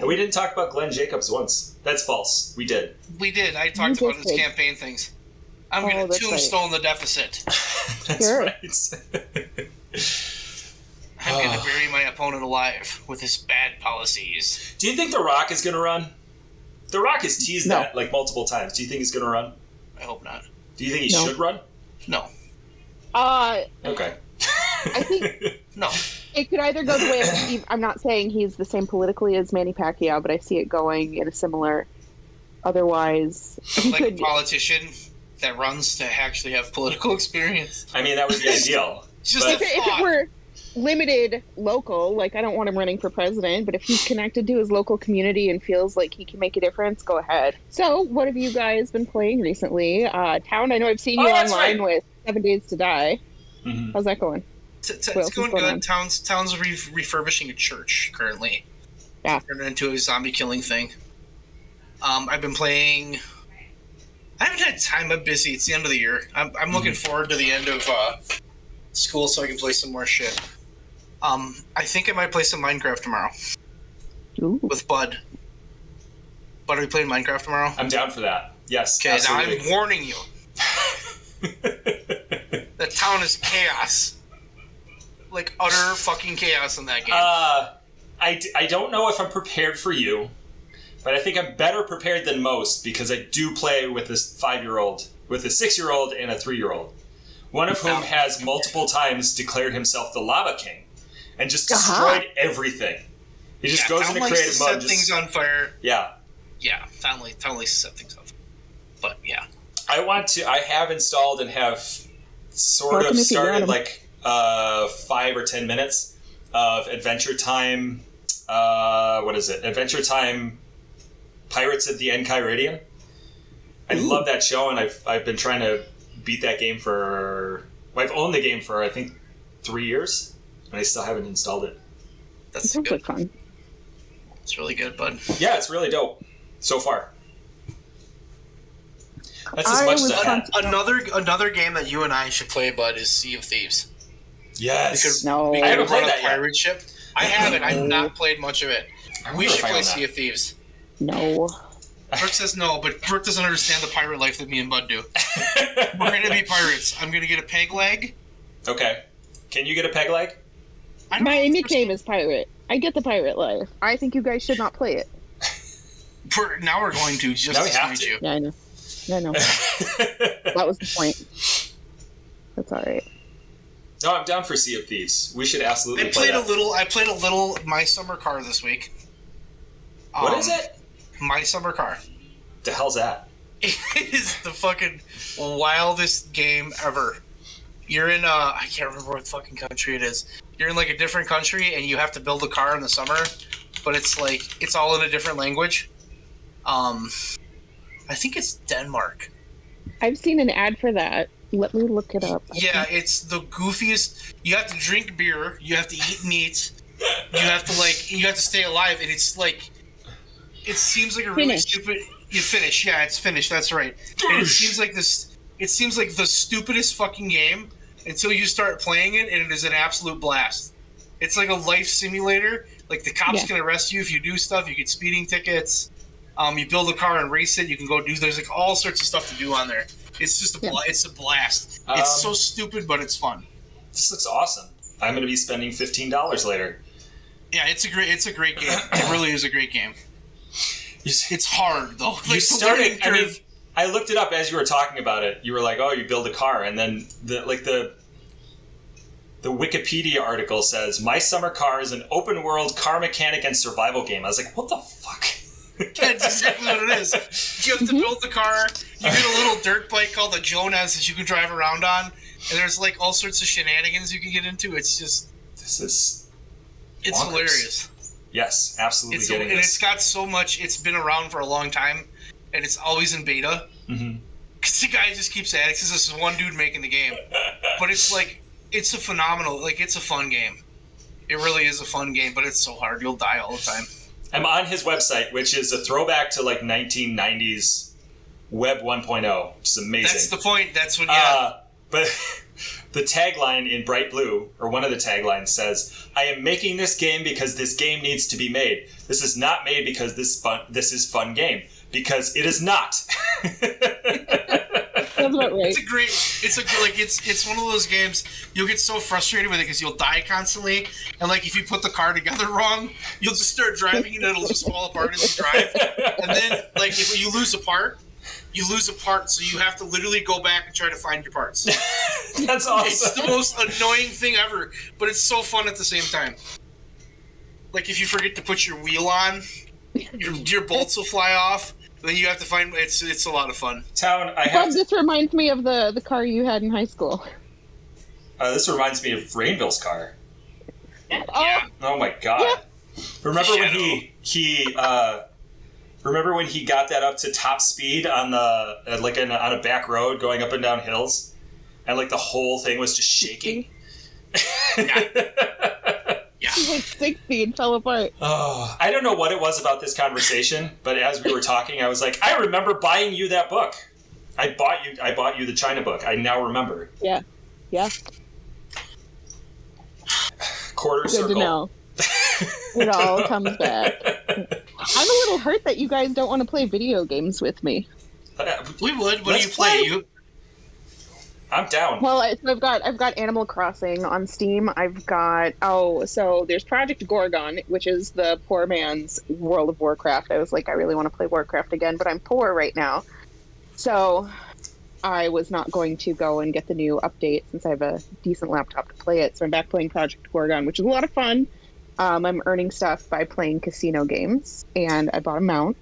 We didn't talk about Glenn Jacobs once. That's false. We did. I talked about his campaign things. I'm going to tombstone the deficit. That's right. I'm going to bury my opponent alive with his bad policies. Do you think The Rock is going to run? The Rock has teased that like multiple times. Do you think he's going to run? I hope not. Do you think he should run? No. Okay. I think no. It could either go the way of, I'm not saying he's the same politically as Manny Pacquiao, but I see it going in a similar. Otherwise, he like could a politician that runs to actually have political experience. I mean, that would be ideal. Just if it were limited local, like I don't want him running for president, but if he's connected to his local community and feels like he can make a difference, go ahead. So, what have you guys been playing recently? Town, I know I've seen you online with 7 Days to Die. Mm-hmm. How's that going? It's going good. Town's refurbishing a church currently. Yeah. Turned it into a zombie killing thing. I've been playing. I haven't had time. I'm busy. It's the end of the year. I'm looking forward to the end of school so I can play some more shit. I think I might play some Minecraft tomorrow. Ooh. With Bud. Bud, are we playing Minecraft tomorrow? I'm down for that. Yes. Okay, absolutely. now I'm warning you. The town is chaos. Like utter fucking chaos in that game. I don't know if I'm prepared for you, but I think I'm better prepared than most because I do play with this 5-year-old, with a 6-year-old and a 3-year-old. One of whom has multiple times declared himself the Lava King and just destroyed everything. He just goes into creative mode. Set things on fire. Yeah. Yeah, totally set things up. But yeah. I have installed and have sort of started like 5 or 10 minutes of Adventure Time. What is it? Adventure Time Pirates of the Enchiridion. I love that show, and I've been trying to beat that game I've owned the game for I think 3 years, and I still haven't installed it. That's sounds good. like fun. It's really good, bud. Yeah, it's really dope so far. That's as much as I had. Another game that you and I should play, bud, is Sea of Thieves. Yes. Because I haven't played that yet. Pirate ship. I haven't. I've not played much of it. We should play Sea of Thieves. No. Brooke says no, but Brooke doesn't understand the pirate life that me and Bud do. We're going to be pirates. I'm going to get a peg leg. Okay. Can you get a peg leg? My nickname is Pirate. I get the pirate life. I think you guys should not play it. Now we're going to, just to spite you. Yeah, I know. That was the point. That's all right. No, I'm down for Sea of Thieves. We should absolutely I played a little My Summer Car this week. What is it? My Summer Car. The hell's that? It is the fucking wildest game ever. You're in I can't remember what fucking country it is. You're in like a different country and you have to build a car in the summer, but it's all in a different language. I think it's Denmark. I've seen an ad for that. Let me look it up. It's the goofiest. You have to drink beer. You have to eat meat. You have to stay alive, and it's like, it seems like a really stupid. You finish, yeah, it's finished. That's right. And it seems like this. It seems like the stupidest fucking game until you start playing it, and it is an absolute blast. It's like a life simulator. Like the cops can arrest you if you do stuff. You get speeding tickets. You build a car and race it. You can go do. There's like all sorts of stuff to do on there. It's just it's a blast. It's so stupid, but it's fun. This looks awesome. I'm going to be spending $15 later. Yeah, it's a great game. It really is a great game. It's hard though. Like, I looked it up as you were talking about it. You were like, "Oh, you build a car," and then the Wikipedia article says, "My Summer Car is an open world car mechanic and survival game." I was like, "What the fuck?" That's exactly what it is. You have to build the car. You get a little dirt bike called the Jonas that you can drive around on, and there's like all sorts of shenanigans you can get into. It's just it's hilarious. Yes, absolutely. And it's got so much. It's been around for a long time, and it's always in beta. Because the guy just keeps adding. Because this is one dude making the game, but it's like it's a phenomenal. Like it's a fun game. It really is a fun game, but it's so hard. You'll die all the time. I'm on his website, which is a throwback to like 1990s Web 1.0, which is amazing. That's the point. That's what. But the tagline in bright blue, or one of the taglines, says, "I am making this game because this game needs to be made. This is not made because this is fun game, because it is not." I was about about right. It's one of those games you'll get so frustrated with it because you'll die constantly, and like if you put the car together wrong, you'll just start driving and it'll just fall apart as you drive. And then like if you lose a part, so you have to literally go back and try to find your parts. That's awesome. It's the most annoying thing ever, but it's so fun at the same time. Like if you forget to put your wheel on, your bolts will fly off. Then you have to find. It's a lot of fun. This reminds me of the car you had in high school. This reminds me of Rainville's car. Yeah. Oh my god! Yeah. Remember when he got that up to top speed on on a back road going up and down hills, and like the whole thing was just shaking. Yeah. He went 60 and fell apart. Oh, I don't know what it was about this conversation, but as we were talking, I was like, I remember buying you that book. I bought you the China book. I now remember. Yeah. Quarter Good circle. to know. It all comes back. I'm a little hurt that you guys don't want to play video games with me. We would. What do you play? I'm down. Well, I've got Animal Crossing on Steam. I've got so there's Project Gorgon, which is the poor man's World of Warcraft. I was like, I really want to play Warcraft again, but I'm poor right now, so I was not going to go and get the new update since I have a decent laptop to play it. So I'm back playing Project Gorgon, which is a lot of fun. I'm earning stuff by playing casino games, and I bought a mount.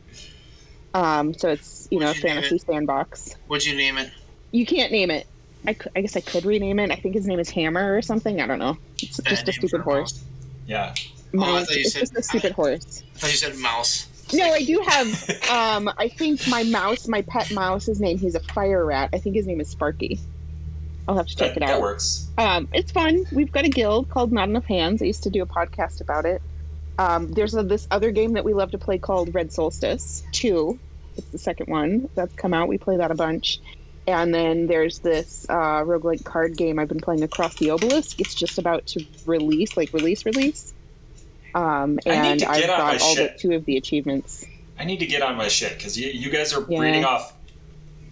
So it's a fantasy sandbox. What'd you name it? You can't name it. I guess I could rename it. I think his name is Hammer or something. I don't know. It's just a stupid horse. Yeah. Mouse. It's just a stupid horse. I thought you said mouse. No, I do have, I think my pet mouse, he's a fire rat. I think his name is Sparky. I'll have to check it out. That works. It's fun. We've got a guild called Not Enough Hands. I used to do a podcast about it. There's this other game that we love to play called Red Solstice 2. It's the second one that's come out. We play that a bunch. And then there's this roguelike card game I've been playing, Across the Obelisk. It's just about to release. And I've got all but 2 of the achievements. I need to get on my shit, because you guys are reading off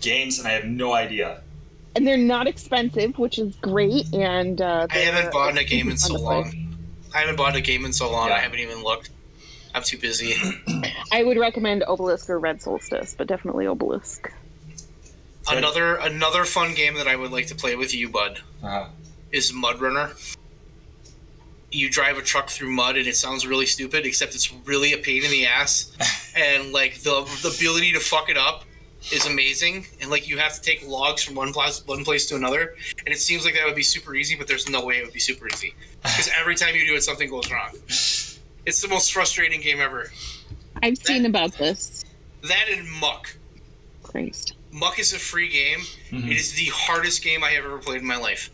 games and I have no idea. And they're not expensive, which is great. And I haven't bought a game in so long. Yeah. I haven't even looked. I'm too busy. I would recommend Obelisk or Red Solstice, but definitely Obelisk. Another fun game that I would like to play with you, bud, is Mud Runner. You drive a truck through mud, and it sounds really stupid, except it's really a pain in the ass. And like the ability to fuck it up is amazing. And like you have to take logs from one place to another, and it seems like that would be super easy, but there's no way it would be super easy because every time you do it, something goes wrong. It's the most frustrating game ever. I've seen about this. That and Muck. Christ. Muck is a free game. Mm-hmm. It is the hardest game I have ever played in my life.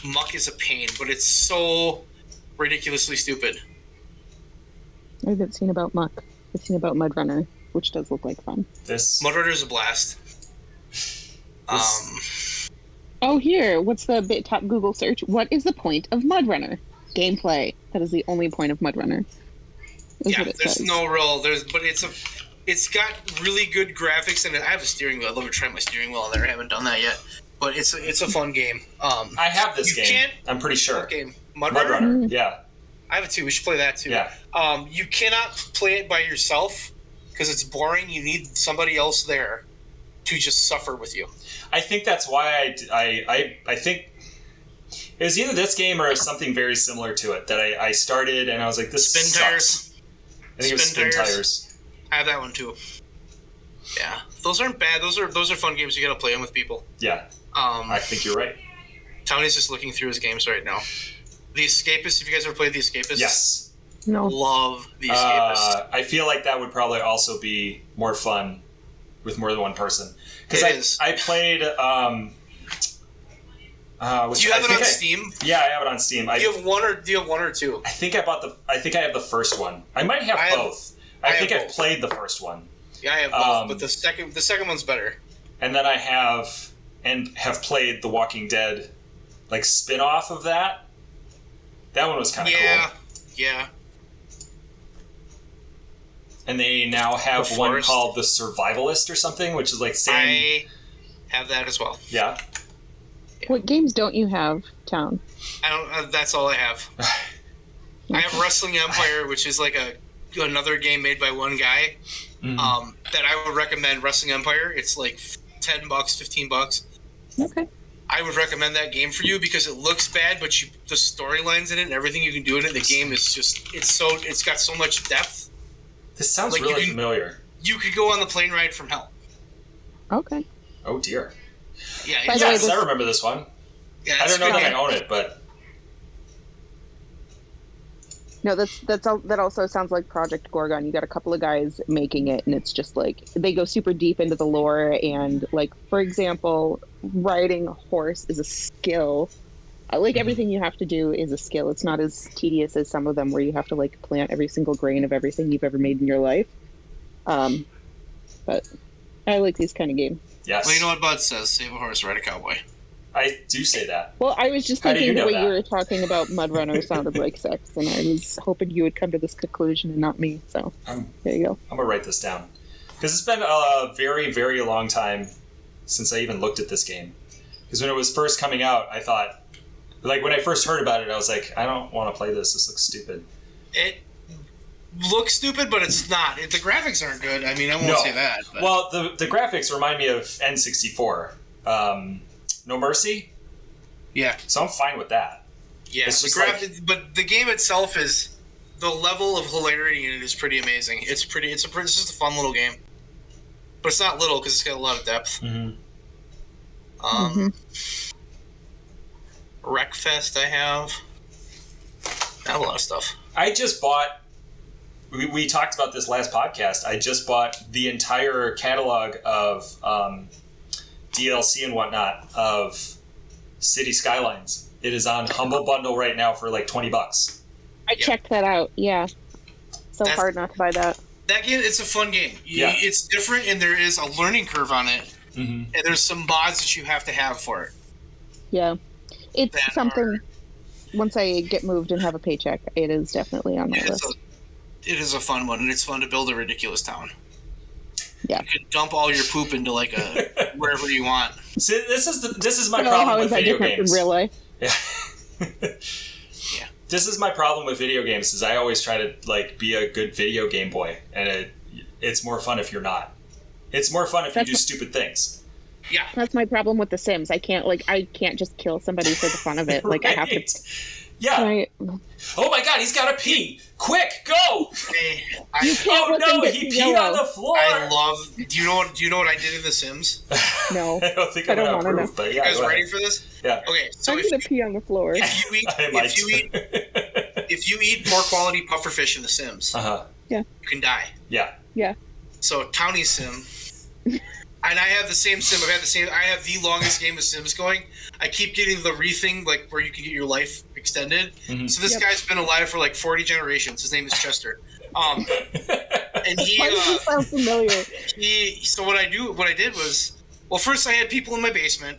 Muck is a pain, but it's so ridiculously stupid. I haven't seen about Muck. I've seen about Mud Runner, which does look like fun. Mud Runner is a blast. Oh, here. What's the top Google search? What is the point of Mud Runner? Gameplay. That is the only point of Mud Runner. There's no real. But it's got really good graphics, and I have a steering wheel. I'd love to try my steering wheel on there. I haven't done that yet, but it's a fun game. I have this game. I'm pretty sure. What game? Mud Runner. Yeah. I have it too. We should play that too. Yeah. You cannot play it by yourself because it's boring. You need somebody else there to just suffer with you. I think that's why I think it was either this game or something very similar to it that I started and I was like, this Spin sucks. Tires. I think it was Spin Tires. I have that one too. Yeah, those aren't bad. Those are fun games. You gotta play them with people. Yeah. I think you're right. Tony's just looking through his games right now. The Escapist. Have you guys ever played The Escapist? Yes. No. Love The Escapist. I feel like that would probably also be more fun with more than one person. Because I played. Do you have it on Steam? Yeah, I have it on Steam. Do you have one or two? I think I have the first one. I might have both. I think I've played the first one. Yeah, I have both, but the second one's better. And then I have played The Walking Dead, like spin-off of that. That one was kind of cool. Yeah. And they now have one called The Survivalist or something, which is like same. I have that as well. Yeah. What games don't you have, Town? I don't. That's all I have. I have Wrestling Empire, which is like another game made by one guy. That I would recommend. Wrestling Empire. It's like $10, $15. Okay. I would recommend that game for you because it looks bad, but the storylines in it and everything you can do in it, the game is just it's got so much depth. This sounds like really familiar. You could go on the plane ride from hell. Okay. Oh dear. Yeah. Yes, I remember this one. Yeah, I don't know that I own it, but no, that also sounds like Project Gorgon. You got a couple of guys making it, and it's just like they go super deep into the lore. And like, for example, riding a horse is a skill. Like everything you have to do is a skill. It's not as tedious as some of them where you have to like plant every single grain of everything you've ever made in your life. But I like these kind of games. Yes. Well, you know what Bud says: save a horse, ride a cowboy. I do say that. Well, I was just thinking the way you were talking about Mudrunner sounded like sex, and I was hoping you would come to this conclusion and not me. So there you go. I'm gonna write this down because it's been a very, very long time since I even looked at this game. Because when it was first coming out, I thought, like when I first heard about it, I was like, I don't want to play this. This looks stupid. It looks stupid, but it's not. The graphics aren't good. I mean, I won't say that. But. Well, the graphics remind me of N64. No Mercy? Yeah. So I'm fine with that. Yeah, but the game itself is... The level of hilarity in it is pretty amazing. It's just a fun little game. But it's not little because it's got a lot of depth. Wreckfest I have. I have a lot of stuff. I just bought... We talked about this last podcast. I just bought the entire catalog of... DLC and whatnot of City Skylines. It is on Humble Bundle right now for like $20. I checked that out. Yeah, that's hard not to buy that. That game, it's a fun game. It's different, and there is a learning curve on it, and there's some mods that you have to have for it. Yeah, it's something. Once I get moved and have a paycheck, it is definitely on my list. It is a fun one, and it's fun to build a ridiculous town. Yeah. You can dump all your poop into like a wherever you want. See, this is my problem with video games. In real life? Yeah. Yeah. This is my problem with video games. Is I always try to like be a good video game boy, and it's more fun if you're not. It's more fun if you do stupid things. Yeah. That's my problem with The Sims. I can't just kill somebody for the fun of it. Like I have to. Yeah. Right. Oh my God, he's got to pee! Quick, go! Oh no, he peed on the floor. Do you know what I did in The Sims? No, I don't think I'm gonna approve. But yeah, you guys ready for this? Yeah. Okay, so I'm gonna pee on the floor. If you eat poor quality pufferfish in The Sims, yeah, you can die. Yeah. Yeah. So Townie Sim. And I have the same sim. I have the longest game of Sims going. I keep getting the re-thing, like where you can get your life extended. So this guy's been alive for like 40 generations. His name is Chester. And he. Why does he sound familiar? So what I did was, well, first I had people in my basement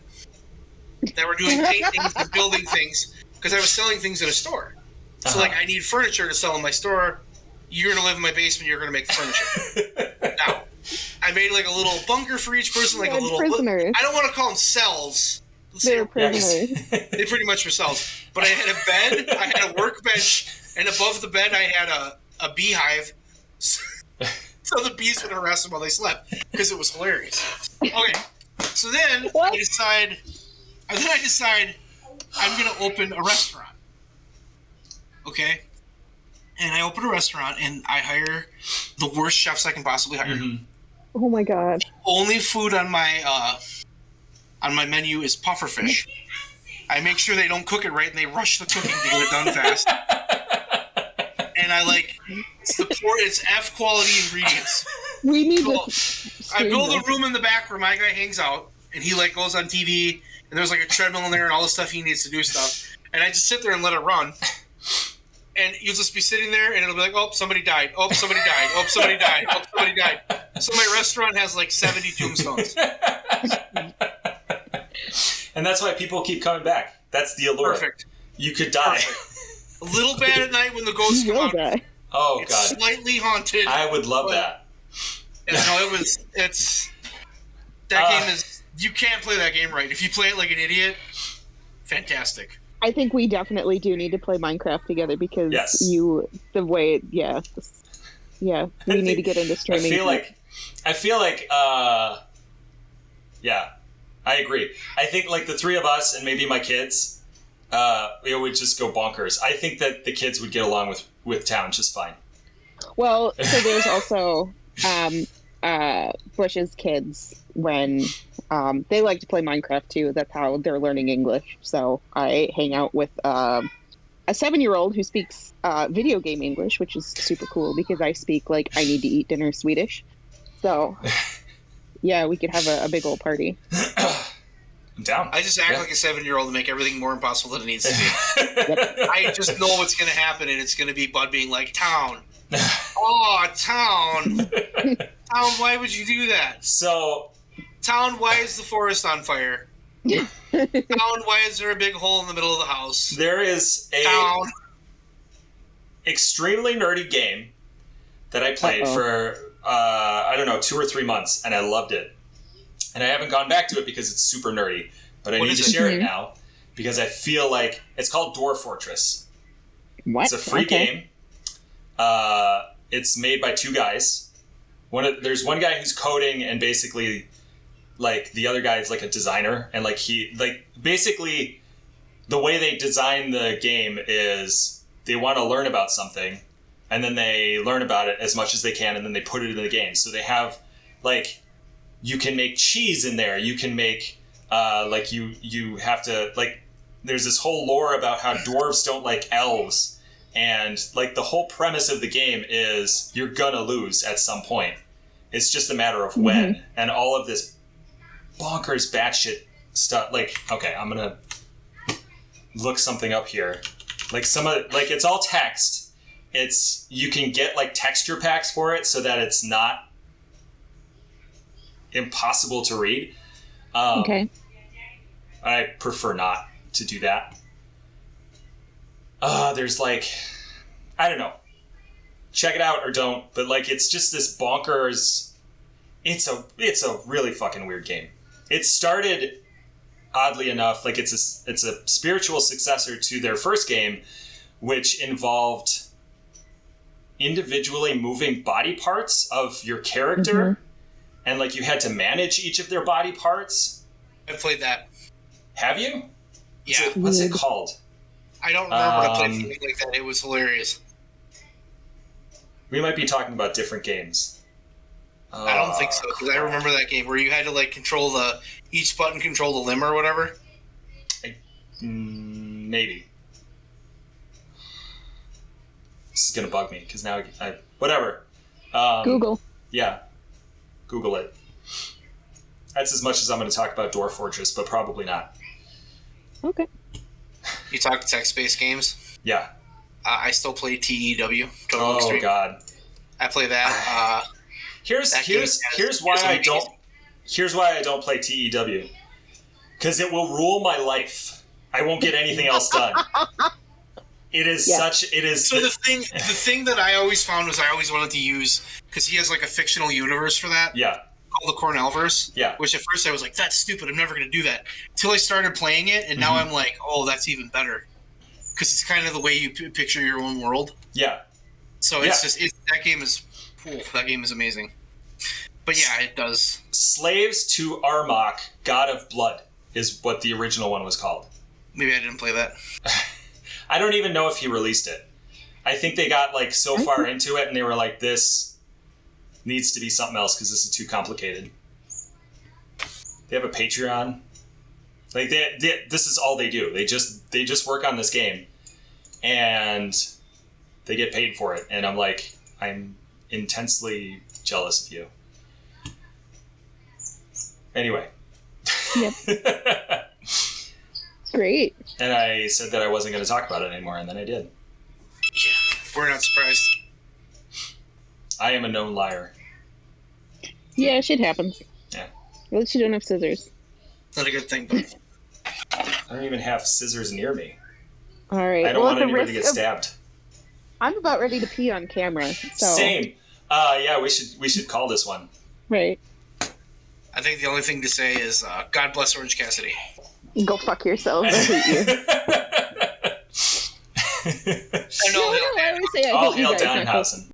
that were doing paintings and building things because I was selling things in a store. So like I need furniture to sell in my store. You're gonna live in my basement. You're gonna make the furniture. Now. I made like a little bunker for each person, like a little. Prisoners. I don't want to call them cells. They're prisoners. They pretty much were cells. But I had a bed, I had a workbench, and above the bed I had a beehive, so the bees would harass them while they slept because it was hilarious. Okay, so then I decide I'm gonna open a restaurant. Okay. And I open a restaurant, and I hire the worst chefs I can possibly hire. Oh my God! Only food on my menu is pufferfish. I make sure they don't cook it right, and they rush the cooking to get it done fast. And it's F quality ingredients. We need I build a room in the back where my guy hangs out, and he like goes on TV, and there's like a treadmill in there, and all the stuff he needs to do stuff. And I just sit there and let it run. And you'll just be sitting there, and it'll be like, oh, somebody died. Oh, somebody died. Oh, somebody died. Oh, somebody died. So my restaurant has like 70 tombstones. And that's why people keep coming back. That's the allure. Perfect. You could die. Perfect. A little bad at night when the ghosts come out. Die. Oh, it's God. Slightly haunted. I would love that. Yeah, no, that game is You can't play that game right. If you play it like an idiot, fantastic. I think we definitely do need to play Minecraft together because we need to get into streaming. I feel like, yeah, I agree. I think like the three of us and maybe my kids, it would just go bonkers. I think that the kids would get along with Town just fine. Well, so there's also Bush's kids when they like to play Minecraft too. That's how they're learning English. So I hang out with a 7-year-old who speaks video game English, which is super cool because I speak like I need to eat dinner Swedish. So yeah, we could have a big old party. I'm down. I just act like a 7-year-old to make everything more impossible than it needs to be. I just know what's going to happen, and it's going to be Bud being like, Town. Oh, Town. Town, why would you do that? So, Town, why is the forest on fire? Town, why is there a big hole in the middle of the house? There is a extremely nerdy game that I played for, 2 or 3 months, and I loved it. And I haven't gone back to it because it's super nerdy, but I need to share it now because I feel like it's called Dwarf Fortress. What? It's a free game. It's made by 2 guys. There's one guy who's coding, and basically, like the other guy is like a designer, and basically, the way they design the game is they want to learn about something, and then they learn about it as much as they can, and then they put it in the game. So they have like. You can make cheese in there. You can make, you have to, like, there's this whole lore about how dwarves don't like elves. And, like, the whole premise of the game is you're gonna lose at some point. It's just a matter of when. And all of this bonkers batshit stuff. Like, okay, I'm gonna look something up here. Like, it's all text. You can get, like, texture packs for it so that it's not impossible to read. Okay. I prefer not to do that. There's like, I don't know. Check it out or don't. But like, it's just this bonkers. It's a really fucking weird game. It started, oddly enough, like it's a spiritual successor to their first game, which involved individually moving body parts of your character. And, like, you had to manage each of their body parts. I've played that. Have you? Yeah. What's it called? I don't remember when I played something like that. It was hilarious. We might be talking about different games. I don't think so, because I remember that game where you had to, like, control each button controlled a limb or whatever. Maybe. This is going to bug me, because now whatever. Google. Yeah. Google it. That's as much as I'm going to talk about Dwarf Fortress, but probably not. Okay. You talk text-based games? Yeah. I still play TEW. Oh God. I play that. Here's why I don't play TEW. Because it will rule my life. I won't get anything else done. It is So the thing that I always found was I always wanted to use, because he has like a fictional universe for that. Yeah. Called the Cornellverse. Yeah. Which at first I was like, that's stupid. I'm never going to do that. Until I started playing it, and now I'm like, oh, that's even better. Because it's kind of the way you picture your own world. Yeah. So it's that game is cool. That game is amazing. But yeah, it does. Slaves to Armok, God of Blood, is what the original one was called. Maybe I didn't play that. I don't even know if he released it. I think they got like so far into it and they were like, this needs to be something else because this is too complicated. They have a Patreon. Like this is all they do. They just work on this game and they get paid for it. And I'm like, I'm intensely jealous of you. Anyway. Yep. Great. And I said that I wasn't going to talk about it anymore, and then I did. Yeah, we're not surprised. I am a known liar. Yeah, shit happens. Yeah. At least you don't have scissors. Not a good thing, but... I don't even have scissors near me. All right. I don't want anybody to get stabbed. I'm about ready to pee on camera. So. Same. Yeah, we should call this one. Right. I think the only thing to say is God bless Orange Cassidy. Go fuck yourselves. I hate you. And all hail I always say I hate you guys. Danhausen.